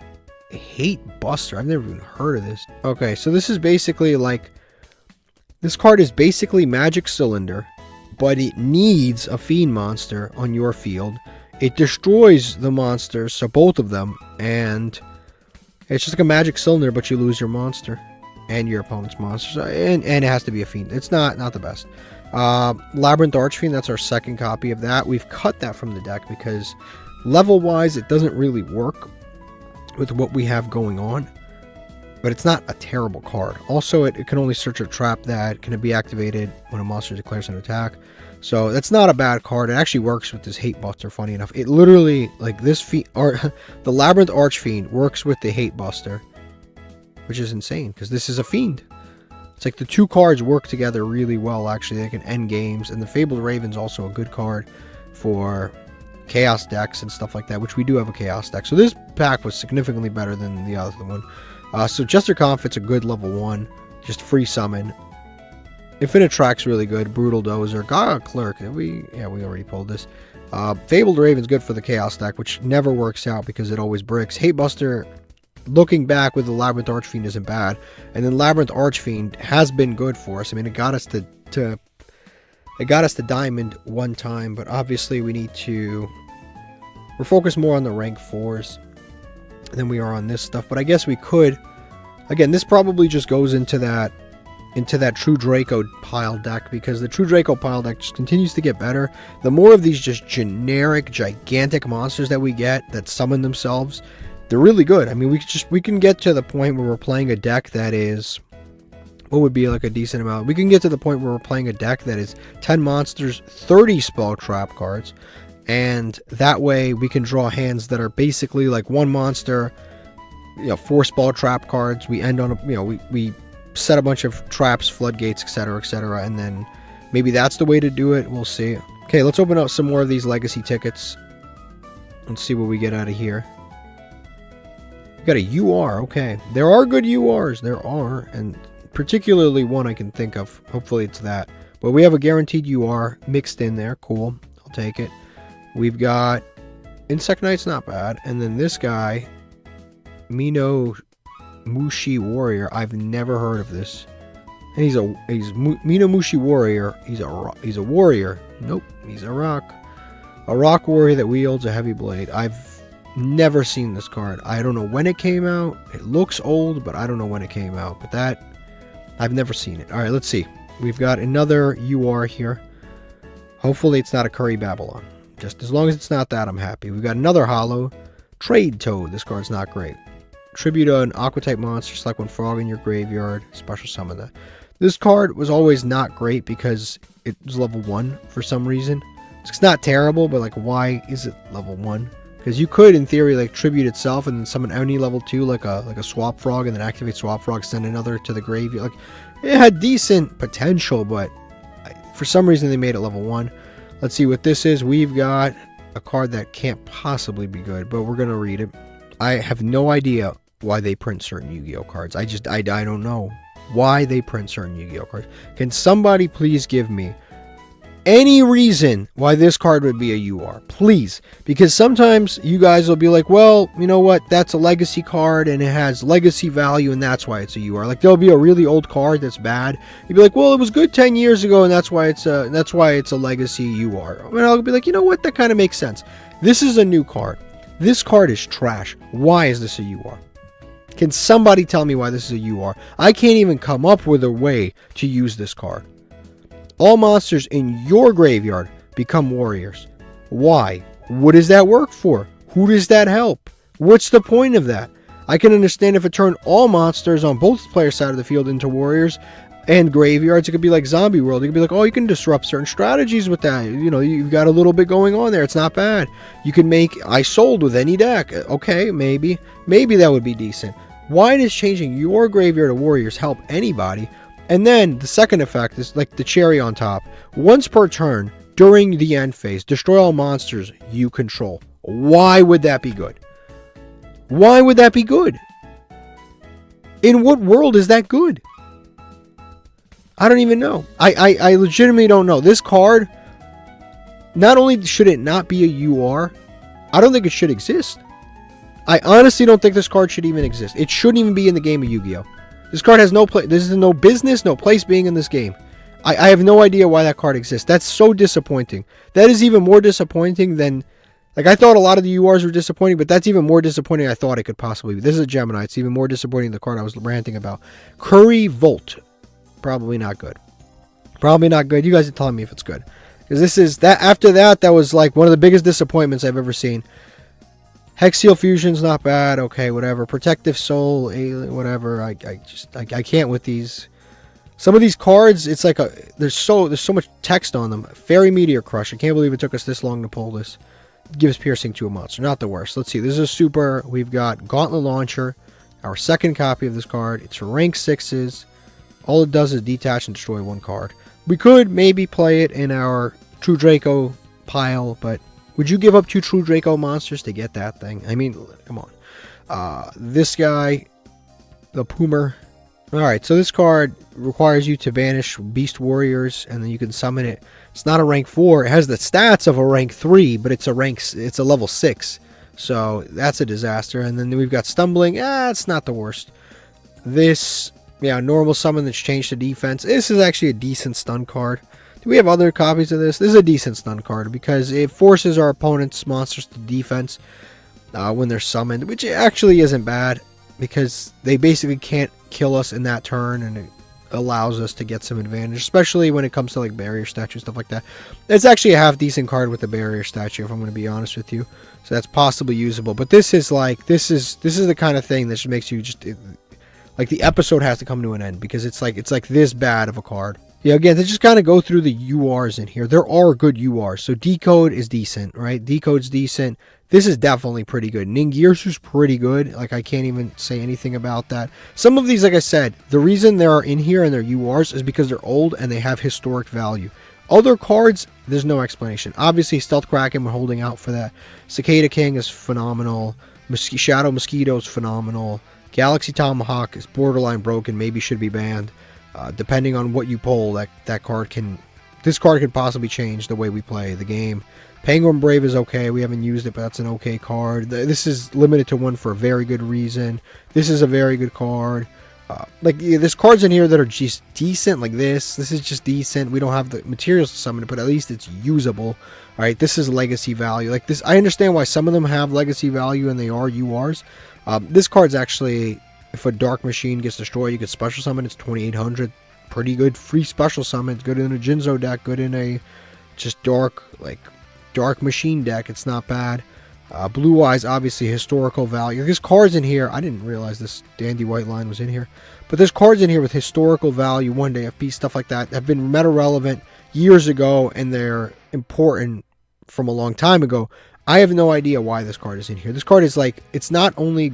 Hate Buster. I've never even heard of this. Okay, so this is basically like, this card is basically Magic Cylinder, but it needs a Fiend monster on your field. It destroys the monsters, so both of them, and it's just like a Magic Cylinder, but you lose your monster and your opponent's monsters, and it has to be a Fiend. It's not the best. Labrynth Archfiend, that's our second copy of that. We've cut that from the deck because level-wise, it doesn't really work with what we have going on, but it's not a terrible card. Also, it can only search a trap that can be activated when a monster declares an attack, so that's not a bad card. It actually works with this Hate Buster, funny enough. It literally, like, this the Labrynth Archfiend works with the Hate Buster, which is insane because this is a Fiend. It's like the two cards work together really well, actually. They can end games. And the Fabled Raven's also a good card for Chaos decks and stuff like that, which we do have a Chaos deck. So this pack was significantly better than the other one. So Jester Comfit's a good level 1. Just free summon. Infinite Track's really good. Brutal Dozer. Gaga Clerk. We already pulled this. Fabled Raven's good for the Chaos deck, which never works out because it always bricks. Hatebuster, looking back with the Labrynth Archfiend, isn't bad. And then Labrynth Archfiend has been good for us. I mean, it got us to Diamond one time, but obviously we're focused more on the rank 4s than we are on this stuff. But I guess we could, again, this probably just goes into that True Draco pile deck, because the True Draco pile deck just continues to get better. The more of these just generic, gigantic monsters that we get that summon themselves, they're really good. I mean, we can get to the point where we're playing a deck that is, what would be like a decent amount? We can get to the point where we're playing a deck that is 10 monsters, 30 spell trap cards, and that way we can draw hands that are basically like one monster, 4 spell trap cards. We end on a, we set a bunch of traps, floodgates, etc., and then maybe that's the way to do it. We'll see. Okay, let's open up some more of these legacy tickets. Let's see what we get out of here. We got a UR. Okay, there are good URs. There are, and particularly one I can think of. Hopefully it's that. But we have a guaranteed UR mixed in there. Cool. I'll take it. We've got Insect Knight's not bad. And then this guy, Mino Mushi Warrior. I've never heard of this. And he's Mino Mushi Warrior. He's a warrior. Nope. He's a rock. A rock warrior that wields a heavy blade. I've never seen this card. I don't know when it came out. It looks old, but I don't know when it came out. But that, I've never seen it. Alright, let's see. We've got another UR here. Hopefully it's not a Curry Babylon. Just as long as it's not that, I'm happy. We've got another Hollow. Trade Toad. This card's not great. Tribute an Aqua-type monster. Select one frog in your graveyard. Special summon that. This card was always not great because it was level 1 for some reason. It's not terrible, but like, why is it level 1? Because you could, in theory, like tribute itself and then summon any level 2, like a Swap Frog, and then activate Swap Frog, send another to the graveyard. Like, it had decent potential, but for some reason they made it level 1. Let's see what this is. We've got a card that can't possibly be good, but we're gonna read it. I have no idea why they print certain Yu-Gi-Oh cards. I don't know why they print certain Yu-Gi-Oh cards. Can somebody please give me any reason why this card would be a UR, please? Because sometimes you guys will be like, well, you know what, that's a legacy card and it has legacy value and that's why it's a UR. Like, there'll be a really old card that's bad. You'd be like, well, it was good 10 years ago and that's why it's a legacy UR. And I'll be like, you know what, that kind of makes sense. This is a new card. This card is trash. Why is this a UR? Can somebody tell me why this is a UR? I can't even come up with a way to use this card. All monsters in your graveyard become warriors. Why? What does that work for? Who does that help? What's the point of that? I can understand if it turned all monsters on both player side of the field into warriors and graveyards. It could be like Zombie World. It could be like, oh, you can disrupt certain strategies with that. You've got a little bit going on there. It's not bad. You can make I Sold with any deck. Okay, maybe that would be decent. Why does changing your graveyard to warriors help anybody? And then the second effect is like the cherry on top. Once per turn, during the end phase, destroy all monsters you control. Why would that be good? Why would that be good? In what world is that good? I don't even know. I legitimately don't know. This card, not only should it not be a UR, I don't think it should exist. I honestly don't think this card should even exist. It shouldn't even be in the game of Yu-Gi-Oh! This card has no place. This is no business, no place being in this game. I have no idea why that card exists. That's so disappointing. That is even more disappointing than... Like, I thought a lot of the URs were disappointing, but that's even more disappointing than I thought it could possibly be. This is a Gemini. It's even more disappointing than the card I was ranting about. Curry Volt. Probably not good. Probably not good. You guys are telling me if it's good. Because this is... that. After that, that was like one of the biggest disappointments I've ever seen. Hexial Fusion's not bad. Okay, whatever. Protective Soul, Alien, whatever. I can't with these. Some of these cards, it's like there's so much text on them. Fairy Meteor Crush. I can't believe it took us this long to pull this. It gives piercing to a monster. Not the worst. Let's see. This is a super. We've got Gauntlet Launcher. Our second copy of this card. It's rank 6s. All it does is detach and destroy one card. We could maybe play it in our True Draco pile, but would you give up 2 True Draco monsters to get that thing? I mean, come on. This guy, the Poomer. Alright, so this card requires you to banish Beast Warriors, and then you can summon it. It's not a rank 4. It has the stats of a rank 3, but it's a level 6. So that's a disaster. And then we've got Stumbling. It's not the worst. This, yeah, normal summon that's changed to defense. This is actually a decent stun card. Do we have other copies of this? This is a decent stun card because it forces our opponent's monsters to defense when they're summoned, which actually isn't bad because they basically can't kill us in that turn, and it allows us to get some advantage, especially when it comes to like barrier statue, stuff like that. It's actually a half decent card with the barrier statue, if I'm going to be honest with you. So that's possibly usable. But this is like this is the kind of thing that just makes you just like the episode has to come to an end because it's like this bad of a card. Yeah, again, to just kind of go through the URs in here. There are good URs. So Decode is decent, right? Decode's decent. This is definitely pretty good. Ningirsu's pretty good. Like, I can't even say anything about that. Some of these, like I said, the reason they are in here and they're URs is because they're old and they have historic value. Other cards, there's no explanation. Obviously, Stealth Kraken, we're holding out for that. Cicada King is phenomenal. Shadow Mosquito is phenomenal. Galaxy Tomahawk is borderline broken, maybe should be banned. Depending on what you pull, this card could possibly change the way we play the game. Penguin Brave is okay. We haven't used it, but that's an okay card. This is limited to 1 for a very good reason. This is a very good card. There's cards in here that are just decent, like this. This is just decent. We don't have the materials to summon it, but at least it's usable. All right, this is legacy value. Like this, I understand why some of them have legacy value and they are URs. This card's actually, if a Dark Machine gets destroyed, you get special summon. It's 2,800. Pretty good free special summon. It's good in a Jinzo deck. Good in a just dark Machine deck. It's not bad. Blue Eyes, obviously historical value. There's cards in here. I didn't realize this Dandy White line was in here. But there's cards in here with historical value, 1-day FP, stuff like that, have been meta relevant years ago, and they're important from a long time ago. I have no idea why this card is in here. This card is like, it's not only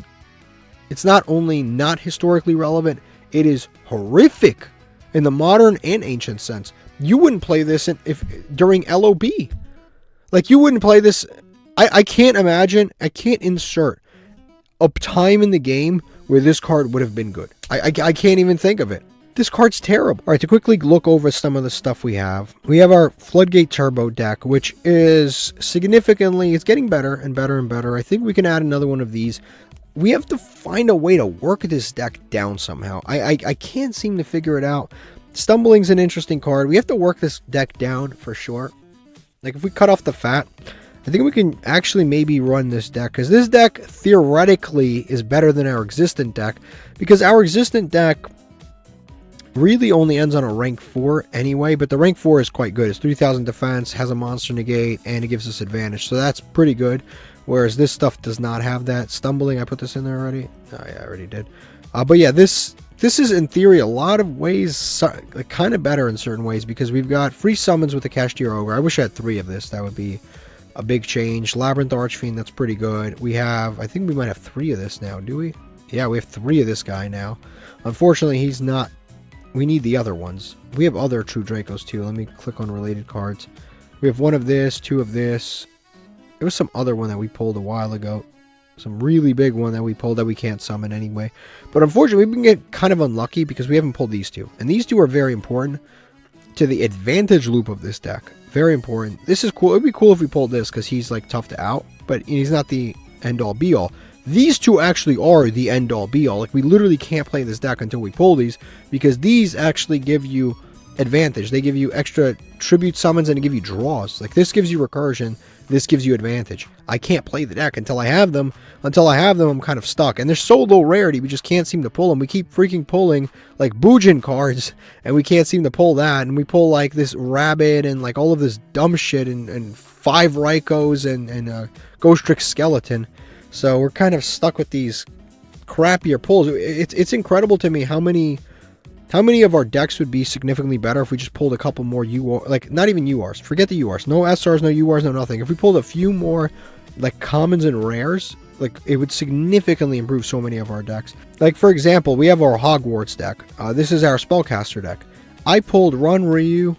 not historically relevant, it is horrific in the modern and ancient sense. You wouldn't play this during LOB. Like, you wouldn't play this. I can't imagine, I can't insert a time in the game where this card would have been good. I can't even think of it. This card's terrible. All right, to quickly look over some of the stuff we have our Floodgate Turbo deck, which is significantly, it's getting better and better and better. I think we can add another one of these. We have to find a way to work this deck down somehow. I can't seem to figure it out. Stumbling's an interesting card. We have to work this deck down for sure. Like, if we cut off the fat, I think we can actually maybe run this deck, because this deck theoretically is better than our existent deck, because our existent deck really only ends on a rank 4 anyway, but the rank 4 is quite good. It's 3,000 defense, has a monster negate, and it gives us advantage, so that's pretty good, whereas this stuff does not have that. Stumbling, I put this in there already? Oh yeah, I already did. But yeah, this is in theory a lot of ways kind of better in certain ways, because we've got free summons with the Cashier Ogre. I wish I had 3 of this. That would be a big change. Labrynth Archfiend, that's pretty good. We have, I think we might have 3 of this now, do we? Yeah, we have 3 of this guy now. Unfortunately, he's not. We need the other ones. We have other True Dracos too. Let me click on related cards. We have 1 of this, 2 of this. There was some other one that we pulled a while ago. Some really big one that we pulled that we can't summon anyway. But unfortunately, we've been getting kind of unlucky because we haven't pulled these 2. And these 2 are very important to the advantage loop of this deck. Very important. This is cool. It would be cool if we pulled this because he's like tough to out. But he's not the end-all be-all. These 2 actually are the end-all be-all. Like, we literally can't play this deck until we pull these, because these actually give you advantage. They give you extra tribute summons and they give you draws. Like, this gives you recursion. This gives you advantage. I can't play the deck until I have them. Until I have them, I'm kind of stuck. And they're so low rarity, we just can't seem to pull them. We keep freaking pulling, like, Bujin cards, and we can't seem to pull that. And we pull, like, this Rabbit and, like, all of this dumb shit and 5 Raikos and Ghost Trick Skeleton. So we're kind of stuck with these crappier pulls. It's incredible to me how many of our decks would be significantly better if we just pulled a couple more URs, like, not even URs, forget the URs, no SRs, no URs, no nothing. If we pulled a few more, like, commons and rares, like, it would significantly improve so many of our decks. Like, for example, we have our Hogwarts deck. This is our Spellcaster deck. I pulled Run Ryu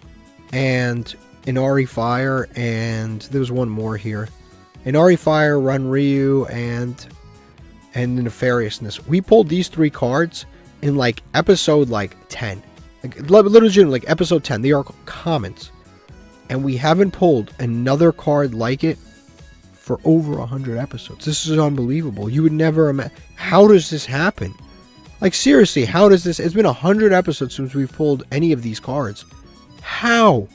and Inari Fire, and there was one more here. Inari Fire, Run Ryu, and the Nefariousness. We pulled these 3 cards in, like, episode, like, 10. Like, legitimately, like, episode 10. They are commons. And we haven't pulled another card like it for over 100 episodes. This is unbelievable. You would never imagine. How does this happen? Like, seriously, how does this... It's been 100 episodes since we've pulled any of these cards. How?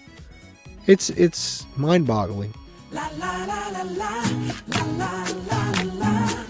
It's mind-boggling. La, la, la, la, la, la, la, la, la.